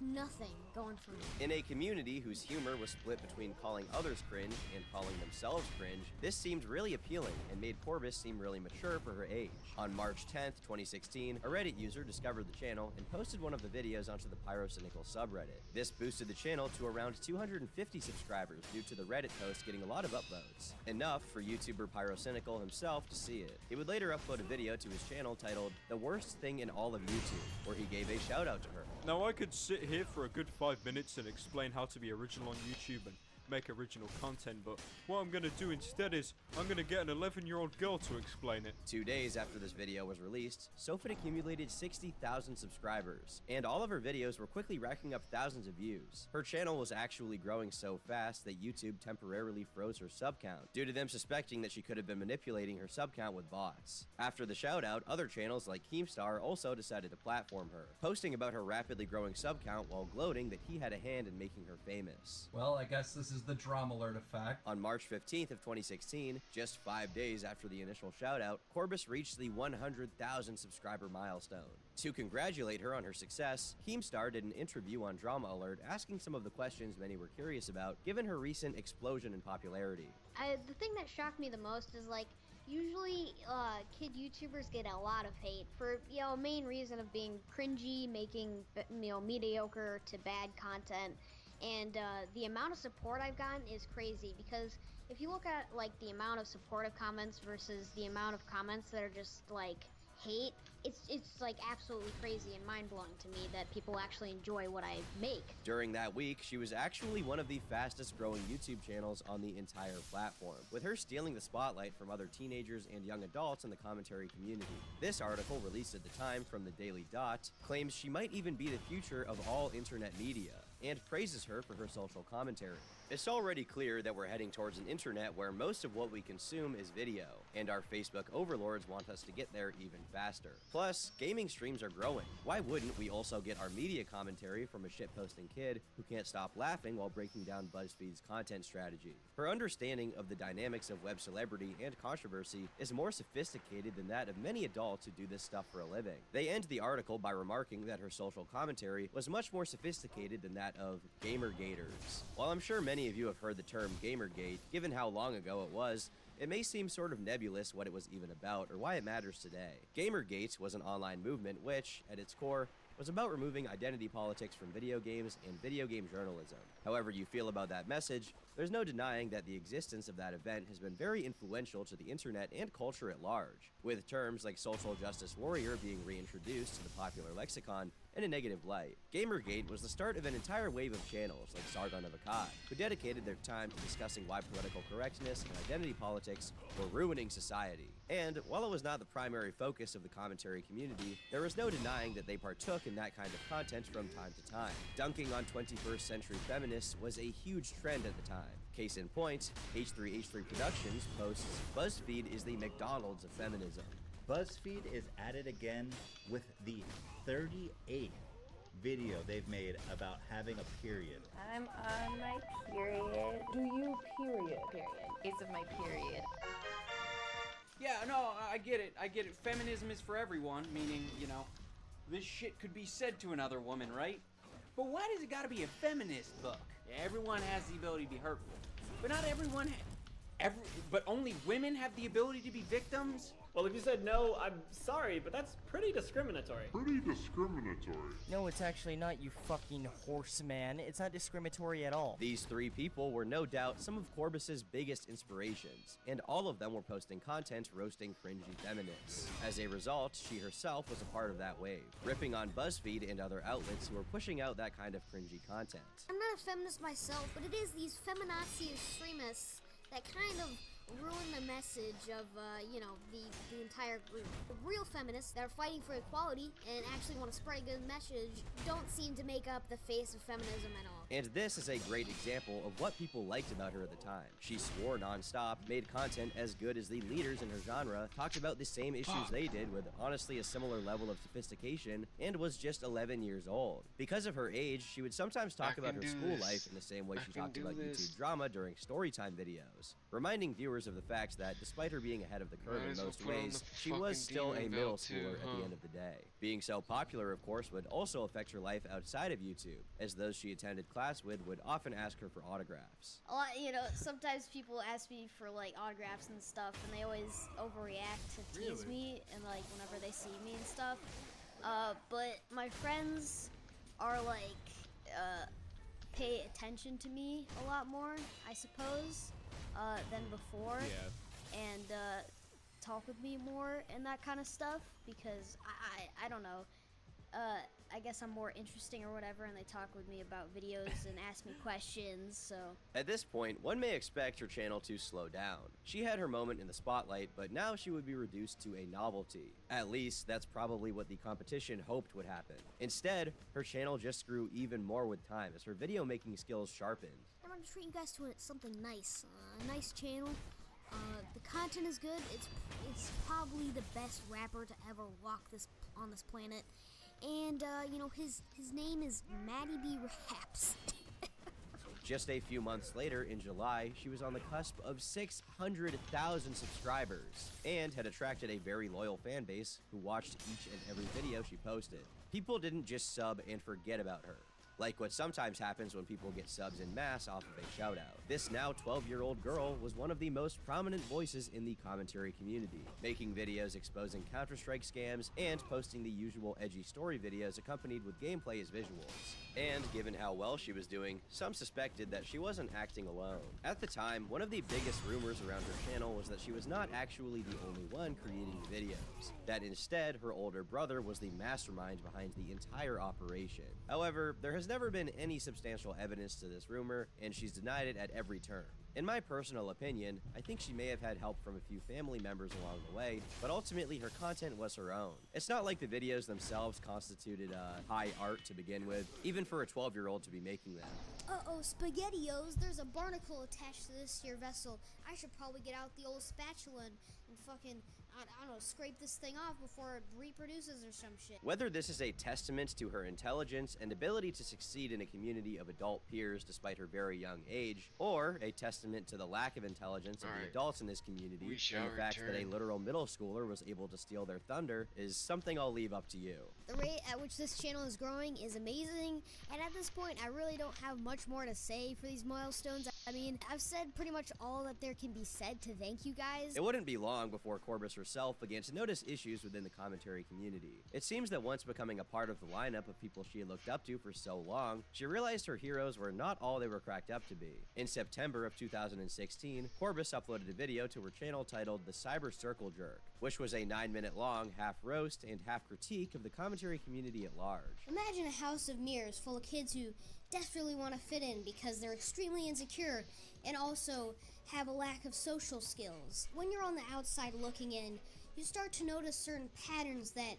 nothing going for me. In a community whose humor was split between calling others cringe and calling themselves cringe, this seemed really appealing and made Corbus seem really mature for her age. On March 10th, 2016, a Reddit user discovered the channel and posted one of the videos onto the Pyrocynical subreddit. This boosted the channel to around 250 subscribers due to the Reddit post getting a lot of upvotes. Enough for YouTuber Pyrocynical himself to see it. He would later upload a video to his channel titled "The Worst Thing in All of YouTube," where he gave a shout out to her. Now I could sit here for a good 5 minutes and explain how to be original on YouTube and make original content, but what I'm gonna do instead is I'm gonna get an 11-year-old girl to explain it. 2 days after this video was released, Soph had accumulated 60,000 subscribers, and all of her videos were quickly racking up thousands of views. Her channel was actually growing so fast that YouTube temporarily froze her sub count, due to them suspecting that she could have been manipulating her sub count with bots. After the shoutout, other channels like Keemstar also decided to platform her, posting about her rapidly growing sub count while gloating that he had a hand in making her famous. Well, I guess this is the drama alert effect. On March 15th of 2016, just 5 days after the initial shoutout, Corbus reached the 100,000 subscriber milestone. To congratulate her on her success, Keemstar did an interview on Drama Alert asking some of the questions many were curious about, given her recent explosion in popularity. The thing that shocked me the most is usually kid YouTubers get a lot of hate for a main reason of being cringy, making mediocre to bad content. And the amount of support I've gotten is crazy, because if you look at the amount of supportive comments versus the amount of comments that are just hate, it's absolutely crazy and mind-blowing to me that people actually enjoy what I make. During that week, she was actually one of the fastest growing YouTube channels on the entire platform, with her stealing the spotlight from other teenagers and young adults in the commentary community. This article, released at the time from the Daily Dot, claims she might even be the future of all internet media, and praises her for her social commentary. It's already clear that we're heading towards an internet where most of what we consume is video, and our Facebook overlords want us to get there even faster. Plus, gaming streams are growing. Why wouldn't we also get our media commentary from a shitposting kid who can't stop laughing while breaking down BuzzFeed's content strategy? Her understanding of the dynamics of web celebrity and controversy is more sophisticated than that of many adults who do this stuff for a living. They end the article by remarking that her social commentary was much more sophisticated than that of gamergaters. While I'm sure many of you have heard the term Gamergate, given how long ago it was, it may seem sort of nebulous what it was even about or why it matters today. Gamergate was an online movement which, at its core, was about removing identity politics from video games and video game journalism. However you feel about that message, there's no denying that the existence of that event has been very influential to the internet and culture at large, with terms like social justice warrior being reintroduced to the popular lexicon in a negative light. Gamergate was the start of an entire wave of channels like Sargon of Akkad, who dedicated their time to discussing why political correctness and identity politics were ruining society. And while it was not the primary focus of the commentary community, there was no denying that they partook in that kind of content from time to time. Dunking on 21st century feminists was a huge trend at the time. Case in point, H3H3 Productions posts, "BuzzFeed is the McDonald's of feminism." BuzzFeed is at it again with the 38th video they've made about having a period. I'm on my period. Do you period? Period. Case of my period. Yeah, no, I get it. I get it. Feminism is for everyone, meaning, you know, this shit could be said to another woman, right? But why does it gotta be a feminist book? Everyone has the ability to be hurtful, but not everyone. But only women have the ability to be victims? Well, if you said no, I'm sorry, but that's pretty discriminatory. No, it's actually not, you fucking horseman. It's not discriminatory at all. These three people were no doubt some of Corbus's biggest inspirations, and all of them were posting content roasting cringy feminists. As a result, she herself was a part of that wave, ripping on BuzzFeed and other outlets who were pushing out that kind of cringy content. I'm not a feminist myself, but it is these feminazi extremists that kind of ruin the message of, you know, the entire group. The real feminists that are fighting for equality and actually want to spread a good message don't seem to make up the face of feminism at all. And this is a great example of what people liked about her at the time. She swore nonstop, made content as good as the leaders in her genre, talked about the same issues they did with honestly a similar level of sophistication, and was just 11 years old. Because of her age, she would sometimes talk about her school life in the same way she talked about YouTube drama during storytime videos, reminding viewers of the fact that despite her being ahead of the curve in most ways, she was still a middle schooler at the end of the day. Being so popular, of course, would also affect her life outside of YouTube, as those she attended class with would often ask her for autographs. A lot, you know, sometimes people ask me for like autographs and stuff, and they always overreact to tease me, and like whenever they see me and stuff. But my friends are like, pay attention to me a lot more, I suppose, than before, and talk with me more and that kind of stuff, because I don't know, I guess I'm more interesting or whatever, and they talk with me about videos and ask me questions, so. At this point, one may expect her channel to slow down. She had her moment in the spotlight, but now she would be reduced to a novelty. At least, that's probably what the competition hoped would happen. Instead, her channel just grew even more with time as her video making skills sharpened. I'm gonna treat you guys to something nice, a nice channel. The content is good. It's probably the best rapper to ever walk on this planet. And, you know, his name is Maddie B. Raps. Just a few months later, in July, she was on the cusp of 600,000 subscribers and had attracted a very loyal fan base who watched each and every video she posted. People didn't just sub and forget about her, like what sometimes happens when people get subs in mass off of a shoutout. This now 12-year-old girl was one of the most prominent voices in the commentary community, making videos exposing Counter-Strike scams and posting the usual edgy story videos accompanied with gameplay as visuals. And given how well she was doing, some suspected that she wasn't acting alone. At the time, one of the biggest rumors around her channel was that she was not actually the only one creating the videos, that instead her older brother was the mastermind behind the entire operation. However, there has never been any substantial evidence to this rumor, and she's denied it at every turn. In my personal opinion, I think she may have had help from a few family members along the way, but ultimately her content was her own. It's not like the videos themselves constituted high art to begin with, even for a 12-year-old to be making them. Uh-oh, SpaghettiOs, there's a barnacle attached to this here vessel. I should probably get out the old spatula and fucking, I don't know, scrape this thing off before it reproduces or some shit. Whether this is a testament to her intelligence and ability to succeed in a community of adult peers despite her very young age, or a testament to the lack of intelligence of the adults in this community and the fact that a literal middle schooler was able to steal their thunder, is something I'll leave up to you. The rate at which this channel is growing is amazing, and at this point I really don't have much more to say for these milestones. I mean, I've said pretty much all that there can be said to thank you guys. It wouldn't be long before Corbus herself began to notice issues within the commentary community. It seems that once becoming a part of the lineup of people she had looked up to for so long, she realized her heroes were not all they were cracked up to be. In September of 2016, Corbus uploaded a video to her channel titled The Cyber Circle Jerk, which was a 9-minute long half roast and half critique of the commentary community at large. Imagine a house of mirrors full of kids who desperately want to fit in because they're extremely insecure and also have a lack of social skills. When you're on the outside looking in, you start to notice certain patterns that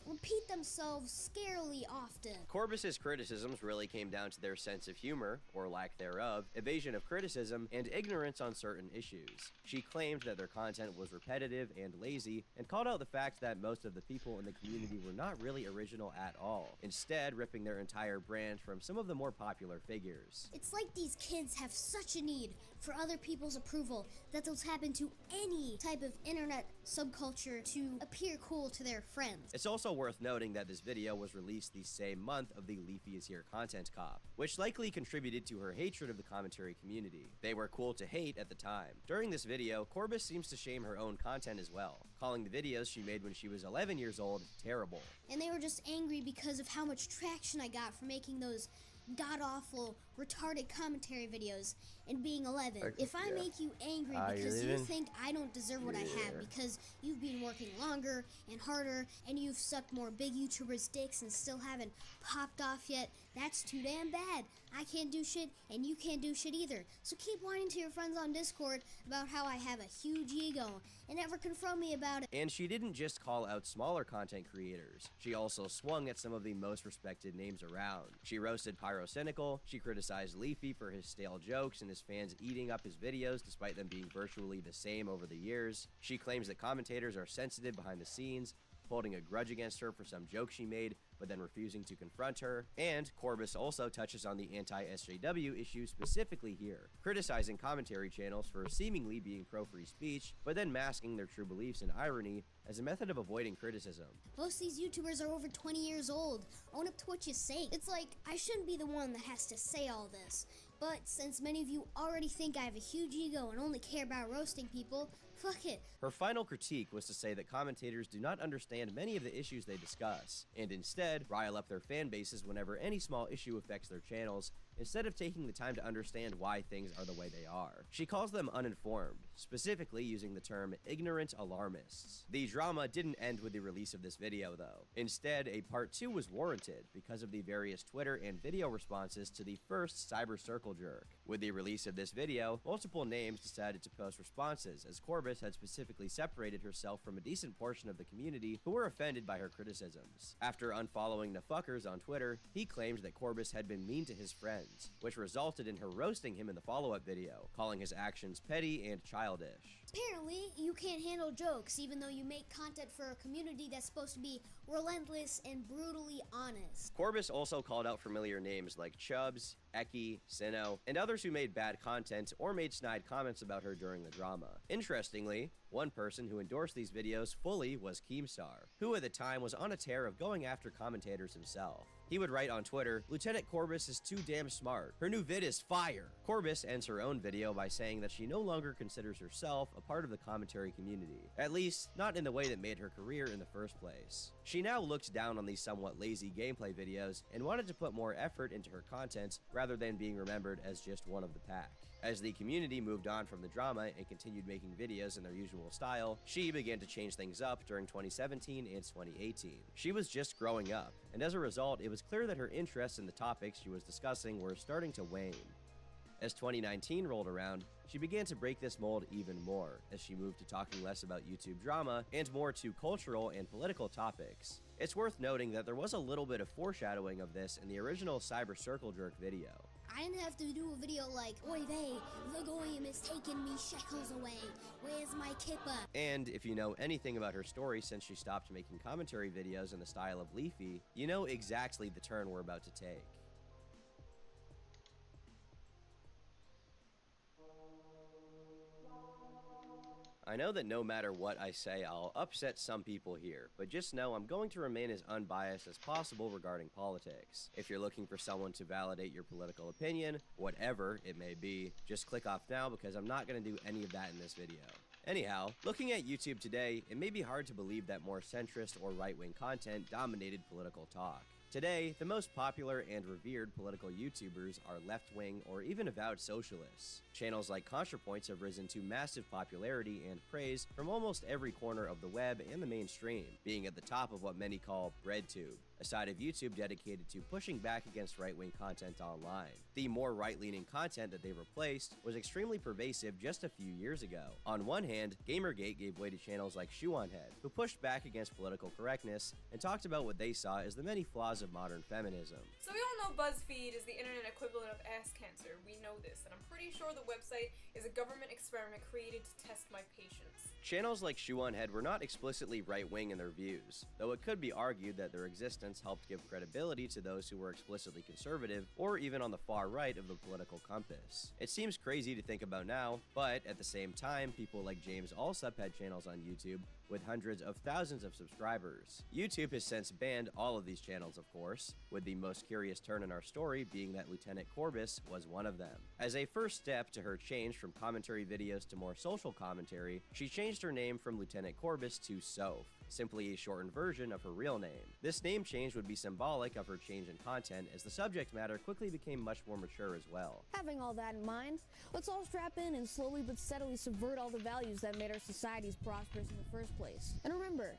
repeat themselves scarily often. Corbus's criticisms really came down to their sense of humor, or lack thereof, evasion of criticism, and ignorance on certain issues. She claimed that their content was repetitive and lazy, and called out the fact that most of the people in the community were not really original at all, instead ripping their entire brand from some of the more popular figures. It's like these kids have such a need for other people's approval that they'll tap into any type of internet subculture to appear cool to their friends. It's also worth noting that this video was released the same month of the Leafy is Here content cop, which likely contributed to her hatred of the commentary community. They were cool to hate at the time. During this video, Corbus seems to shame her own content as well, calling the videos she made when she was 11 years old terrible. And they were just angry because of how much traction I got for making those god-awful, retarded commentary videos and being 11. If I make you angry because you think I don't deserve what I have because you've been working longer and harder and you've sucked more big YouTubers' dicks and still haven't popped off yet, that's too damn bad. I can't do shit and you can't do shit either. So keep whining to your friends on Discord about how I have a huge ego and never confront me about it. And she didn't just call out smaller content creators. She also swung at some of the most respected names around. She roasted Pyrocynical, she criticized Leafy for his stale jokes and his fans eating up his videos despite them being virtually the same over the years. She claims that commentators are sensitive behind the scenes, holding a grudge against her for some joke she made, but then refusing to confront her. And Corbus also touches on the anti-SJW issue specifically here, criticizing commentary channels for seemingly being pro-free speech, but then masking their true beliefs and irony as a method of avoiding criticism. Most of these YouTubers are over 20 years old. Own up to what you say. It's like, I shouldn't be the one that has to say all this. But since many of you already think I have a huge ego and only care about roasting people, fuck it. Her final critique was to say that commentators do not understand many of the issues they discuss, and instead rile up their fan bases whenever any small issue affects their channels, instead of taking the time to understand why things are the way they are. She calls them uninformed, specifically using the term ignorant alarmists. The drama didn't end with the release of this video though. Instead, a part 2 was warranted because of the various Twitter and video responses to the first Cyber Circle jerk. With the release of this video, multiple names decided to post responses, as Corbus had specifically separated herself from a decent portion of the community who were offended by her criticisms. After unfollowing the fuckers on Twitter, he claimed that Corbus had been mean to his friends, which resulted in her roasting him in the follow-up video, calling his actions petty and childish. Apparently, you can't handle jokes even though you make content for a community that's supposed to be relentless and brutally honest. Corbus also called out familiar names like Chubbs, Eki, Sinnoh, and others who made bad content or made snide comments about her during the drama. Interestingly, one person who endorsed these videos fully was Keemstar, who at the time was on a tear of going after commentators himself. He would write on Twitter, "Lieutenant Corbus is too damn smart. Her new vid is fire." Corbus ends her own video by saying that she no longer considers herself a part of the commentary community, at least not in the way that made her career in the first place. She now looked down on these somewhat lazy gameplay videos and wanted to put more effort into her content rather than being remembered as just one of the pack. As the community moved on from the drama and continued making videos in their usual style, she began to change things up during 2017 and 2018. She was just growing up, and as a result, it was clear that her interests in the topics she was discussing were starting to wane. As 2019 rolled around, she began to break this mold even more, as she moved to talking less about YouTube drama and more to cultural and political topics. It's worth noting that there was a little bit of foreshadowing of this in the original Cyber Circle jerk video. I didn't have to do a video like, "Oy vey, the goyim is taking me shekels away. Where's my kippa?" And if you know anything about her story since she stopped making commentary videos in the style of Leafy, you know exactly the turn we're about to take. I know that no matter what I say, I'll upset some people here, but just know I'm going to remain as unbiased as possible regarding politics. If you're looking for someone to validate your political opinion, whatever it may be, just click off now because I'm not going to do any of that in this video. Anyhow, looking at YouTube today, it may be hard to believe that more centrist or right-wing content dominated political talk. Today, the most popular and revered political YouTubers are left-wing or even avowed socialists. Channels like ContraPoints have risen to massive popularity and praise from almost every corner of the web and the mainstream, being at the top of what many call BreadTube, a side of YouTube dedicated to pushing back against right-wing content online. The more right-leaning content that they replaced was extremely pervasive just a few years ago. On one hand, Gamergate gave way to channels like Shoeonhead, who pushed back against political correctness and talked about what they saw as the many flaws of modern feminism. So we all know BuzzFeed is the internet equivalent of ass cancer. We know this, and I'm pretty sure the website is a government experiment created to test my patience. Channels like Shoeonhead were not explicitly right-wing in their views, though it could be argued that their existence helped give credibility to those who were explicitly conservative or even on the far right of the political compass. It seems crazy to think about now, but at the same time, people like James Allsup had channels on YouTube with hundreds of thousands of subscribers. YouTube has since banned all of these channels, of course, with the most curious turn in our story being that Lieutenant Corbis was one of them. As a first step to her change from commentary videos to more social commentary, she changed her name from Lieutenant Corbis to Soph, simply a shortened version of her real name. This name change would be symbolic of her change in content, as the subject matter quickly became much more mature as well. Having all that in mind, let's all strap in and slowly but steadily subvert all the values that made our societies prosperous in the first place. And remember,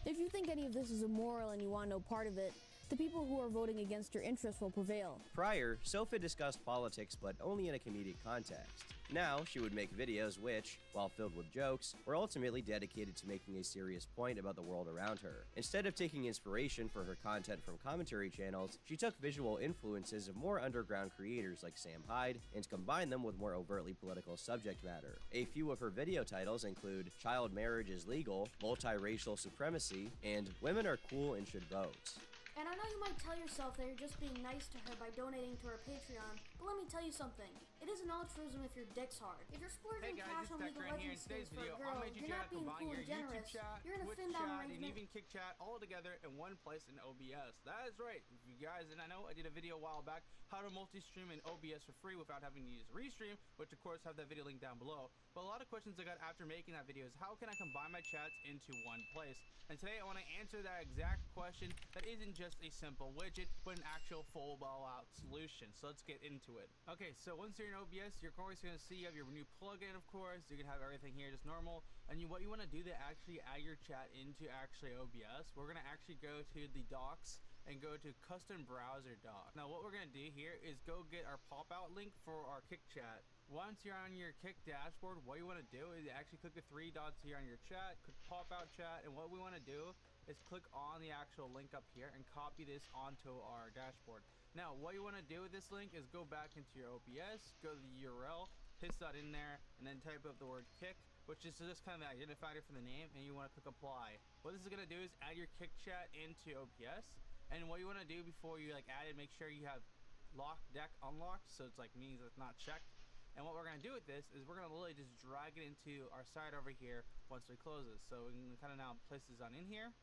if you think any of this is immoral and you want no part of it, the people who are voting against your interests will prevail. Prior, Sophie discussed politics, but only in a comedic context. Now, she would make videos which, while filled with jokes, were ultimately dedicated to making a serious point about the world around her. Instead of taking inspiration for her content from commentary channels, she took visual influences of more underground creators like Sam Hyde and combined them with more overtly political subject matter. A few of her video titles include Child Marriage is Legal, Multiracial Supremacy, and Women are Cool and Should Vote. And I know you might tell yourself that you're just being nice to her by donating to her Patreon, but let me tell you something. It isn't altruism if your dick's hard. If you're splurging cash on League of Legends skins for a girl, you're not being cool and generous. You're in a fin-down arrangement. And even Kick Chat all together in one place in OBS. That is right. If you guys, and I know I did a video a while back, how to multi-stream in OBS for free without having to use Restream, which of course have that video link down below. But a lot of questions I got after making that video is how can I combine my chats into one place? And today I want to answer that exact question that isn't just a simple widget, but an actual full ball-out solution. So let's get into it. Okay, so once you're in OBS, you're always going to see you have your new plugin, of course. You can have everything here just normal. And what you want to do to actually add your chat into actually OBS, we're going to actually go to the docs and go to custom browser doc. Now what we're going to do here is go get our pop-out link for our Kick Chat. Once you're on your Kick dashboard, what you want to do is actually click the three dots here on your chat, click pop-out chat, and what we want to do is click on the actual link up here and copy this onto our dashboard. Now what you want to do with this link is go back into your OBS, go to the URL, paste that in there, and then type up the word Kick, which is just kind of an identifier for the name, and you want to click apply. What this is going to do is add your Kick Chat into OBS, and what you want to do before you add it, make sure you have lock deck unlocked, so it's means it's not checked. And what we're going to do with this is we're going to literally just drag it into our side over here once we close this. So we can kind of now place this on in here.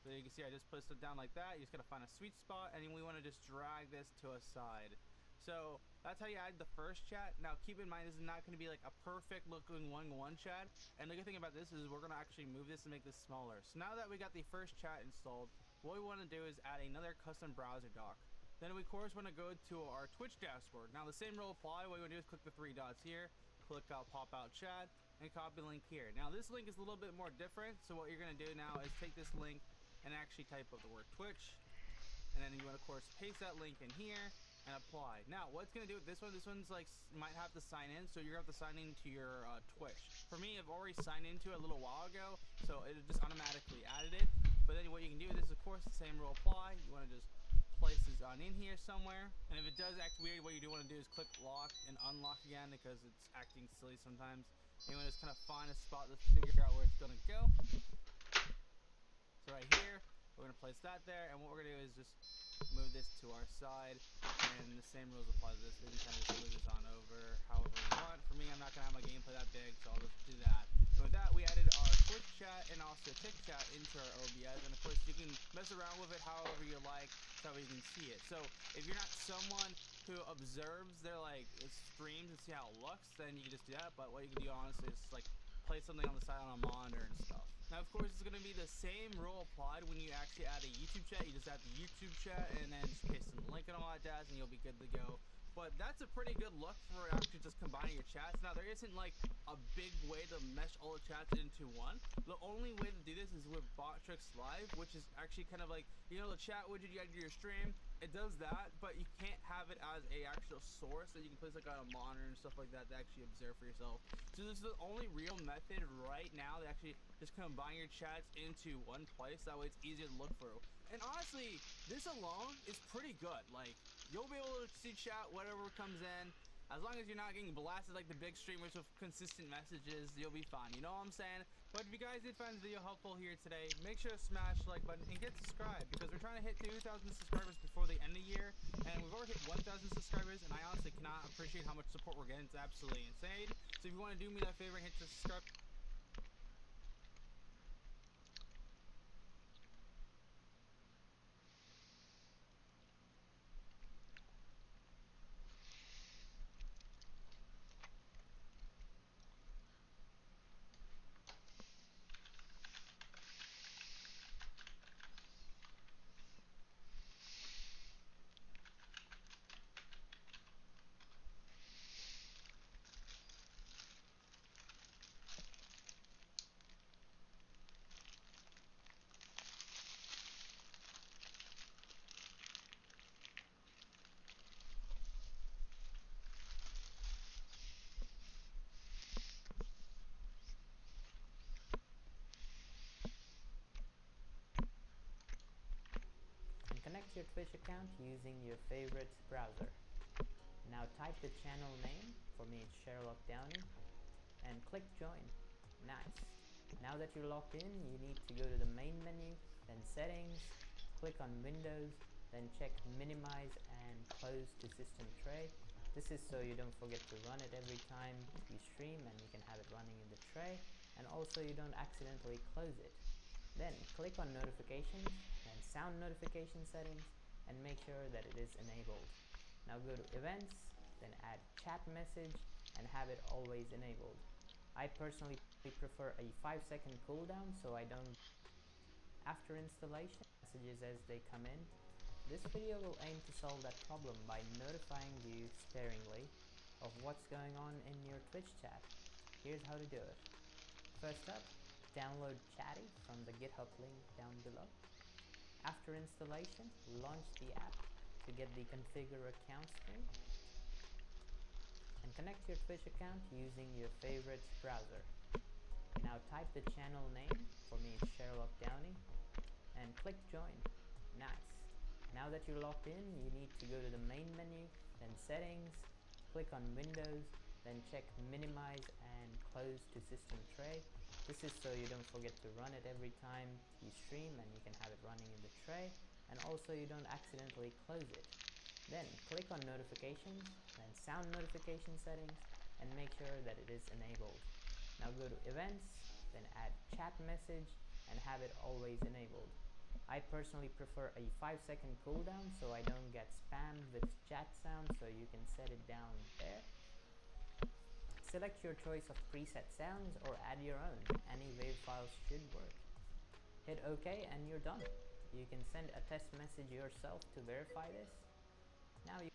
So you can see I just placed it down like that. You just got to find a sweet spot, and then we want to just drag this to a side. So that's how you add the first chat. Now keep in mind this is not going to be like a perfect looking one-to-one chat. And the good thing about this is we're going to actually move this and make this smaller. So now that we got the first chat installed, what we want to do is add another custom browser doc. Then we of course want to go to our Twitch dashboard. Now the same rule apply. What you want to do is click the three dots here, click out pop out chat, and copy the link here. Now this link is a little bit more different. So what you're going to do now is take this link and actually type up the word Twitch, and then you want to of course paste that link in here and apply. Now what's going to do with this one's might have to sign in, so you're going to have to sign into your Twitch. For me, I've already signed into it a little while ago, so it just automatically added it. But then what you can do is of course the same rule apply. You want to just place this on in here somewhere, and if it does act weird, what you do want to do is click lock and unlock again because it's acting silly sometimes. And you want to just kind of find a spot to figure out where it's going to go. So right here, we're going to place that there, and what we're going to do is just move this to our side, and the same rules apply to this. We can kind of just move this on over however we want. For me, I'm not going to have my gameplay that big, so I'll just do that. And with that, we added our Twitch chat and also Kick Chat into our OBS, and of course you can mess around with it however you like, so you can see it. So if you're not someone who observes their streams and see how it looks, then you can just do that. But what you can do honestly is play something on the side on a monitor and stuff. Now, of course, it's going to be the same rule applied when you actually add a YouTube chat. You just add the YouTube chat and then just paste in the link and all that jazz, and you'll be good to go. But that's a pretty good look for actually just combining your chats. Now, there isn't like a big way to mesh all the chats into one. The only way to do this is with Bottrix Live, which is actually kind of like, you know, the chat widget you add to your stream. It does that, but you can't have it as a actual source that you can place like on a monitor and stuff like that to actually observe for yourself. So this is the only real method right now to actually just combine your chats into one place. That way it's easier to look through. And honestly, this alone is pretty good. Like, you'll be able to see chat whatever comes in. As long as you're not getting blasted like the big streamers with consistent messages, you'll be fine. You know what I'm saying? But if you guys did find the video helpful here today, make sure to smash the like button and get subscribed, because we're trying to hit 2,000 subscribers before the end of the year, and we've already hit 1,000 subscribers, and I honestly cannot appreciate how much support we're getting. It's absolutely insane. So if you want to do me that favor and hit the subscribe. And connect your Twitch account using your favorite browser. Now type the channel name, for me it's Sherlock Downey, and click join. Nice. Now that you're logged in, you need to go to the main menu, then settings, click on Windows, then check minimize and close to system tray. This is so you don't forget to run it every time you stream, and you can have it running in the tray, and also you don't accidentally close it. Then click on notifications, then sound notification settings, and make sure that it is enabled. Now go to events, then add chat message, and have it always enabled. I personally prefer a 5-second cooldown so I don't after installation messages as they come in. This video will aim to solve that problem by notifying you sparingly of what's going on in your Twitch chat. Here's how to do it. First up, download Chatty from the GitHub link down below. After installation, launch the app to get the configure account screen, and connect your Twitch account using your favorite browser. Now type the channel name, for me it's Sherlock Downey, and click join. Nice. Now that you're logged in, you need to go to the main menu, then settings, click on Windows, then check minimize and close to system tray. This is so you don't forget to run it every time you stream, and you can have it running in the tray, and also you don't accidentally close it. Then click on notifications, then sound notification settings, and make sure that it is enabled. Now go to events, then add chat message, and have it always enabled. I personally prefer a 5-second cooldown so I don't get spammed with chat sound, so you can set it down there. Select your choice of preset sounds or add your own. Any WAV files should work. Hit OK and you're done. You can send a test message yourself to verify this. Now you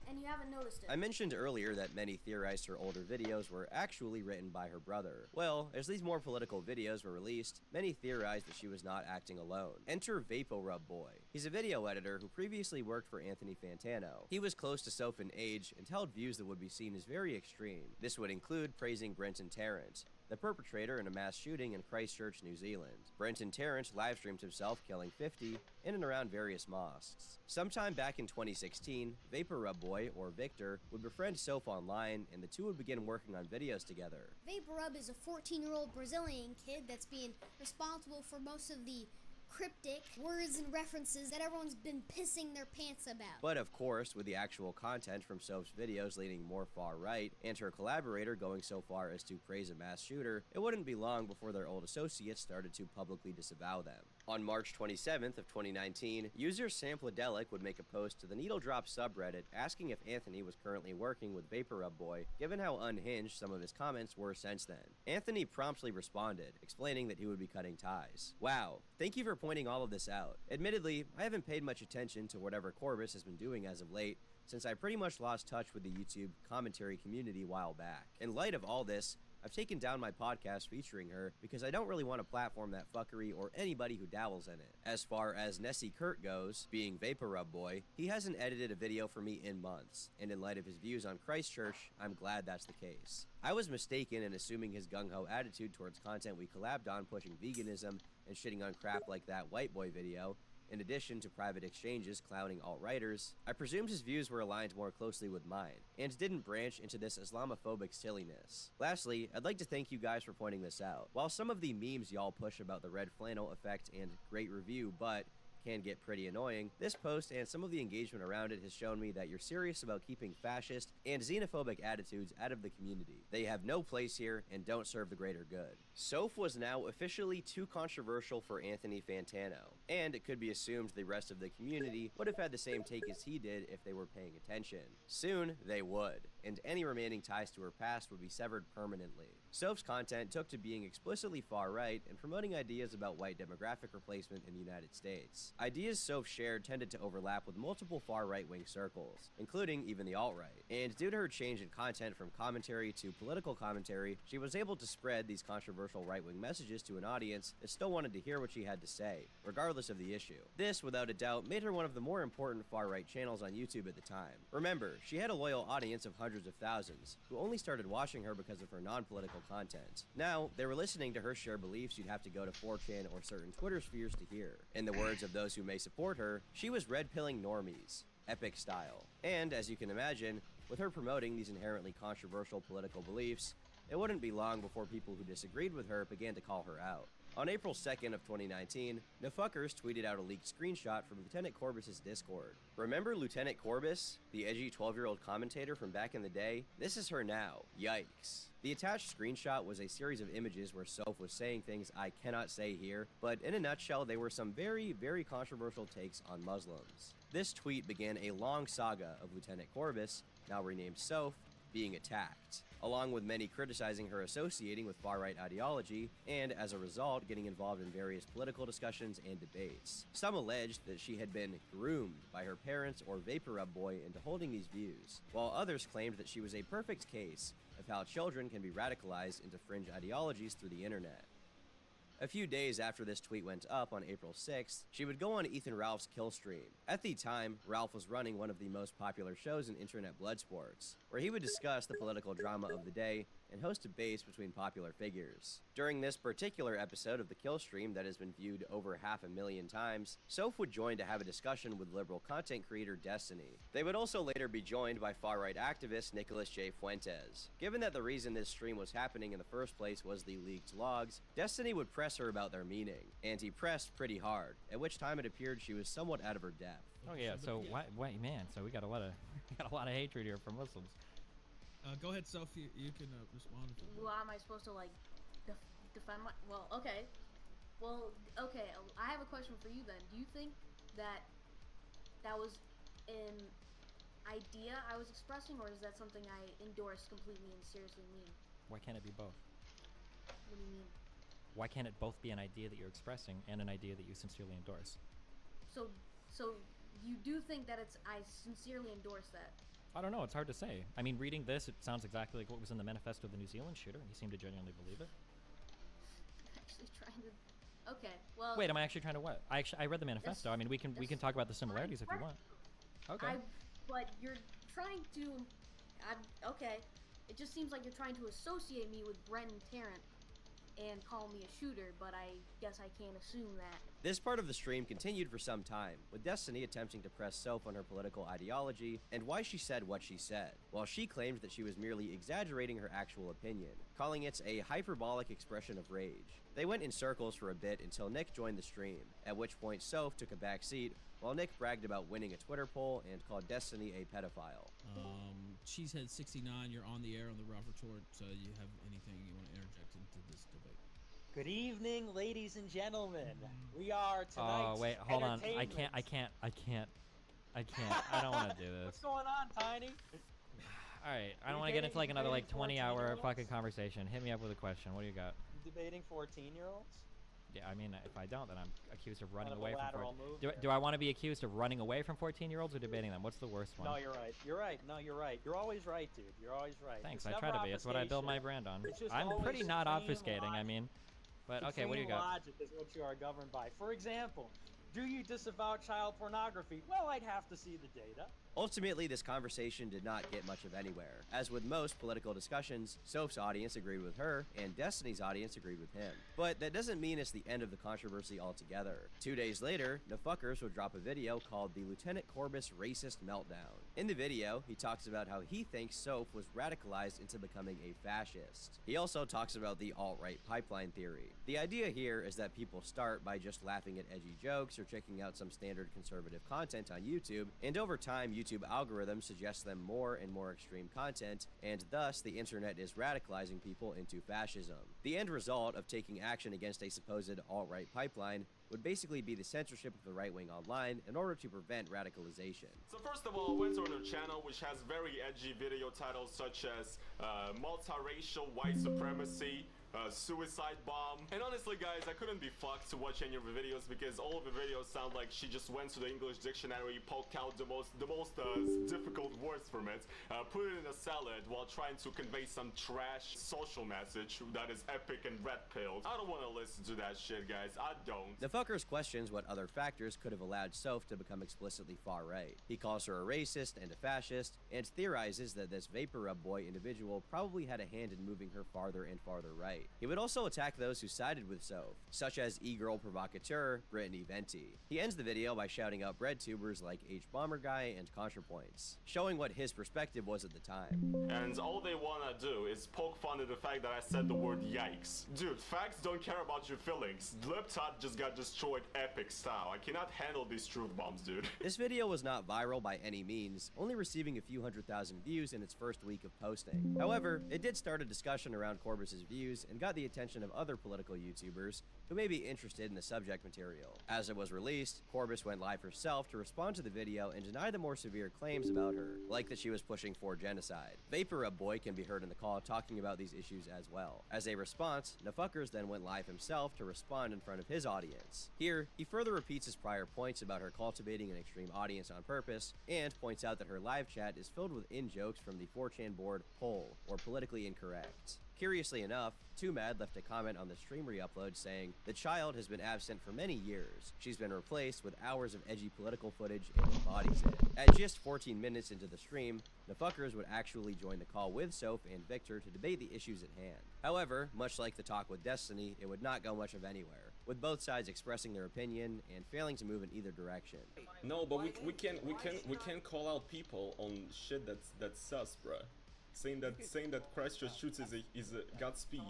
And you haven't noticed it. I mentioned earlier that many theorized her older videos were actually written by her brother. Well, as these more political videos were released, many theorized that she was not acting alone. Enter VapoRub Boy. He's a video editor who previously worked for Anthony Fantano. He was close to Soph in age and held views that would be seen as very extreme. This would include praising Brenton Tarrant, the perpetrator in a mass shooting in Christchurch, New Zealand. Brenton Tarrant live-streamed himself killing 50 in and around various mosques. Sometime back in 2016, VapoRub Boy, or Victor, would befriend Soph online, and the two would begin working on videos together. VapoRub is a 14-year-old Brazilian kid that's being responsible for most of the cryptic words and references that everyone's been pissing their pants about. But of course, with the actual content from Soph's videos leaning more far right, and her collaborator going so far as to praise a mass shooter, it wouldn't be long before their old associates started to publicly disavow them. On March 27th of 2019, user Sampledelic would make a post to the Needle Drop subreddit asking if Anthony was currently working with VapoRub Boy, given how unhinged some of his comments were since then. Anthony promptly responded, explaining that he would be cutting ties. Wow, thank you for pointing all of this out. Admittedly, I haven't paid much attention to whatever Corbis has been doing as of late, since I pretty much lost touch with the YouTube commentary community a while back. In light of all this, I've taken down my podcast featuring her because I don't really want to platform that fuckery or anybody who dabbles in it. As far as Nessie Kurt goes, being VapoRub Boy, he hasn't edited a video for me in months, and in light of his views on Christchurch, I'm glad that's the case. I was mistaken in assuming his gung-ho attitude towards content we collabed on pushing veganism and shitting on crap like that White Boy video, in addition to private exchanges clowning alt-righters. I presumed his views were aligned more closely with mine, and didn't branch into this Islamophobic silliness. Lastly, I'd like to thank you guys for pointing this out. While some of the memes y'all push about the red flannel effect and great review, but can get pretty annoying, this post and some of the engagement around it has shown me that you're serious about keeping fascist and xenophobic attitudes out of the community. They have no place here and don't serve the greater good. Soph was now officially too controversial for Anthony Fantano, and it could be assumed the rest of the community would have had the same take as he did if they were paying attention. Soon, they would, and any remaining ties to her past would be severed permanently. Soph's content took to being explicitly far-right and promoting ideas about white demographic replacement in the United States. Ideas Soph shared tended to overlap with multiple far-right-wing circles, including even the alt-right. And due to her change in content from commentary to political commentary, she was able to spread these controversial right-wing messages to an audience that still wanted to hear what she had to say, regardless of the issue. This, without a doubt, made her one of the more important far-right channels on YouTube at the time. Remember, she had a loyal audience of hundreds of thousands, who only started watching her because of her non-political content. Now, they were listening to her share beliefs you'd have to go to 4chan or certain Twitter spheres to hear. In the words of those who may support her, she was red-pilling normies, epic style. And, as you can imagine, with her promoting these inherently controversial political beliefs, it wouldn't be long before people who disagreed with her began to call her out. On April 2nd of 2019, Nafuckers tweeted out a leaked screenshot from Lieutenant Corbis' Discord. Remember Lieutenant Corbis, the edgy 12-year-old commentator from back in the day? This is her now. Yikes. The attached screenshot was a series of images where Soph was saying things I cannot say here, but in a nutshell, they were some very, very controversial takes on Muslims. This tweet began a long saga of Lieutenant Corbis, now renamed Soph, being attacked. along with many criticizing her associating with far-right ideology, and as a result, getting involved in various political discussions and debates. Some alleged that she had been groomed by her parents or Vapor Rub Boy into holding these views, while others claimed that she was a perfect case of how children can be radicalized into fringe ideologies through the internet. A few days after this tweet went up on April 6th, she would go on Ethan Ralph's kill stream. At the time, Ralph was running one of the most popular shows in internet blood sports, where he would discuss the political drama of the day and host debates between popular figures. During this particular episode of the kill stream that has been viewed over 500,000 times, Soph would join to have a discussion with liberal content creator Destiny. They would also later be joined by far-right activist Nicholas J. Fuentes. Given that the reason this stream was happening in the first place was the leaked logs, Destiny would press her about their meaning, and he pressed pretty hard, at which time it appeared she was somewhat out of her depth. Oh yeah, so why man, so we got a lot of hatred here for Muslims. Go ahead, Sophie. You can respond. Well, am I supposed to like defend my? Well, okay. Okay. I have a question for you then. Do you think that was an idea I was expressing, or is that something I endorse completely and seriously mean? Why can't it be both? What do you mean? Why can't it both be an idea that you're expressing and an idea that you sincerely endorse? So you do think that I sincerely endorse that? I don't know, it's hard to say. I mean, reading this, it sounds exactly like what was in the manifesto of the New Zealand shooter, and he seemed to genuinely believe it. Actually trying to... Okay, well... Wait, am I actually trying to what? I read the manifesto. I mean, we can talk about the similarities if you want. Okay. But you're trying to... okay. It just seems like you're trying to associate me with Brent and Tarrant and call me a shooter, but I guess I can't assume that. This part of the stream continued for some time, with Destiny attempting to press Soph on her political ideology and why she said what she said, while she claimed that she was merely exaggerating her actual opinion, calling it a hyperbolic expression of rage. They went in circles for a bit until Nick joined the stream, at which point Soph took a back seat, while Nick bragged about winning a Twitter poll and called Destiny a pedophile. Cheesehead 69, you're on the air on the Raw Retort. You have anything you want to interject into this debate? Good evening, ladies and gentlemen. We are tonight. Oh wait, hold on. I can't. I don't want to do this. What's going on, Tiny? All right, I don't want to get into like another like 20-hour fucking conversation. Hit me up with a question. What do you got? Debating 14-year-olds? Yeah, I mean, if I don't, then I'm accused of running away from 14. Move do I want to be accused of running away from 14-year-olds or debating them? What's the worst one? No, you're right. You're right. No, you're right. You're always right, dude. You're always right. Thanks. It's I try to be. It's what I build my brand on. I'm pretty not obfuscating. I mean, but okay, what do you got? Logic is what you are governed by. For example, do you disavow child pornography? Well, I'd have to see the data. Ultimately, this conversation did not get much of anywhere. As with most political discussions, Soph's audience agreed with her, and Destiny's audience agreed with him. But that doesn't mean it's the end of the controversy altogether. 2 days later, Nafuckers would drop a video called the Lieutenant Corbus Racist Meltdown. In the video, he talks about how he thinks Soph was radicalized into becoming a fascist. He also talks about the alt-right pipeline theory. The idea here is that people start by just laughing at edgy jokes or checking out some standard conservative content on YouTube, and over time, YouTube algorithm suggests them more and more extreme content, and thus the internet is radicalizing people into fascism. The end result of taking action against a supposed alt-right pipeline would basically be the censorship of the right wing online in order to prevent radicalization. So first of all, I went on a channel which has very edgy video titles such as multiracial white supremacy, suicide bomb. And honestly guys, I couldn't be fucked to watch any of the videos because all of the videos sound like she just went to the English dictionary, poked out the most difficult words from it, put it in a salad while trying to convey some trash social message that is epic and red-pilled. I don't want to listen to that shit, guys. I don't. The fuckers questions what other factors could have allowed Soph to become explicitly far-right. He calls her a racist and a fascist, and theorizes that this Vapor Rub Boy individual probably had a hand in moving her farther and farther right. He would also attack those who sided with Soph, such as e-girl provocateur Brittany Venti. He ends the video by shouting out breadtubers like H-Bomber Guy and ContraPoints, showing what his perspective was at the time. And all they wanna do is poke fun at the fact that I said the word yikes. Dude, facts don't care about your feelings. Liptot just got destroyed epic style. I cannot handle these truth bombs, dude. This video was not viral by any means, only receiving a few 100,000 views in its first week of posting. However, it did start a discussion around Corbus's views, and and got the attention of other political YouTubers who may be interested in the subject material. As it was released, Corbis went live herself to respond to the video and deny the more severe claims about her, like that she was pushing for genocide. Vapor Up Boy can be heard in the call talking about these issues as well. As a response, Nafuckers then went live himself to respond in front of his audience. Here, he further repeats his prior points about her cultivating an extreme audience on purpose, and points out that her live chat is filled with in-jokes from the 4chan board POL, or politically incorrect. Curiously enough, 2Mad left a comment on the stream re-upload saying, "The child has been absent for many years. She's been replaced with hours of edgy political footage and embodies it." At just 14 minutes into the stream, the fuckers would actually join the call with Soph and Victor to debate the issues at hand. However, much like the talk with Destiny, it would not go much of anywhere, with both sides expressing their opinion and failing to move in either direction. No, but we can't call out people on shit that's sus, bruh. Saying that Christchurch shoots is Godspeed.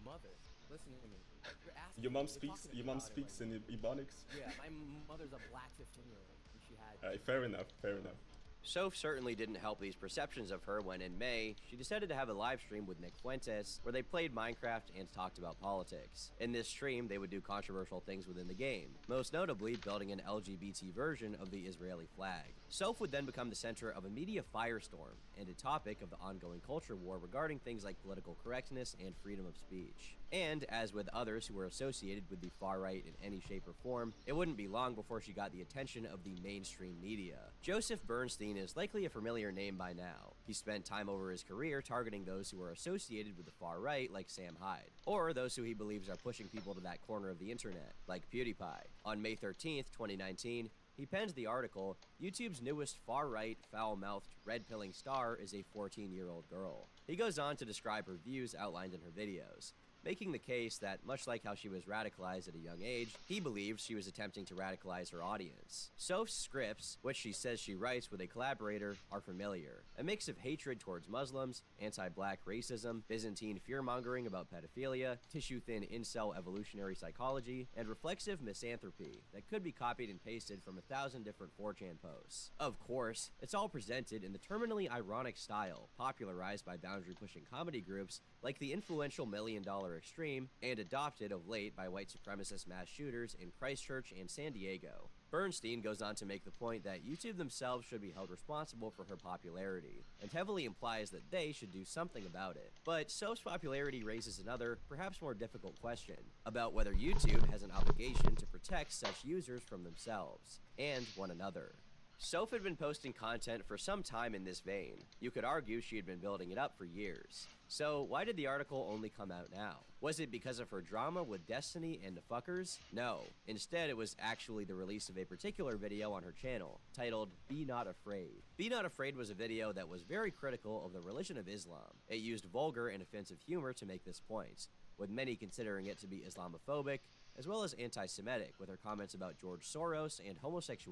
Mother, listen to me. You're asking Your mom me, speaks. you're Your talking mom about speaks in right? Ebonics. Yeah, my mother's a black 15-year-old, and she had. Alright, fair enough. Fair enough. Soph certainly didn't help these perceptions of her when, in May, she decided to have a live stream with Nick Fuentes, where they played Minecraft and talked about politics. In this stream, they would do controversial things within the game, most notably building an LGBT version of the Israeli flag. Soph would then become the center of a media firestorm, and a topic of the ongoing culture war regarding things like political correctness and freedom of speech. And, as with others who were associated with the far right in any shape or form, it wouldn't be long before she got the attention of the mainstream media. Joseph Bernstein is likely a familiar name by now. He spent time over his career targeting those who are associated with the far right, like Sam Hyde, or those who he believes are pushing people to that corner of the internet, like PewDiePie. On May 13th, 2019, he penned the article, "YouTube's newest far-right, foul-mouthed, red-pilling star is a 14-year-old girl." He goes on to describe her views outlined in her videos, making the case that, much like how she was radicalized at a young age, he believes she was attempting to radicalize her audience. Soph's scripts, which she says she writes with a collaborator, are familiar. A mix of hatred towards Muslims, anti-black racism, Byzantine fear-mongering about pedophilia, tissue-thin incel evolutionary psychology, and reflexive misanthropy that could be copied and pasted from 1,000 different 4chan posts. Of course, it's all presented in the terminally ironic style, popularized by boundary-pushing comedy groups like the influential $1 Million Extreme, and adopted of late by white supremacist mass shooters in Christchurch and San Diego. Bernstein goes on to make the point that YouTube themselves should be held responsible for her popularity, and heavily implies that they should do something about it. But Soph's popularity raises another, perhaps more difficult question, about whether YouTube has an obligation to protect such users from themselves, and one another. Soph had been posting content for some time in this vein. You could argue she had been building it up for years. So why did the article only come out now? Was it because of her drama with Destiny and the fuckers? No. Instead, it was actually the release of a particular video on her channel, titled Be Not Afraid. Be Not Afraid was a video that was very critical of the religion of Islam. It used vulgar and offensive humor to make this point, with many considering it to be Islamophobic, as well as anti-Semitic, with her comments about George Soros and homosexuality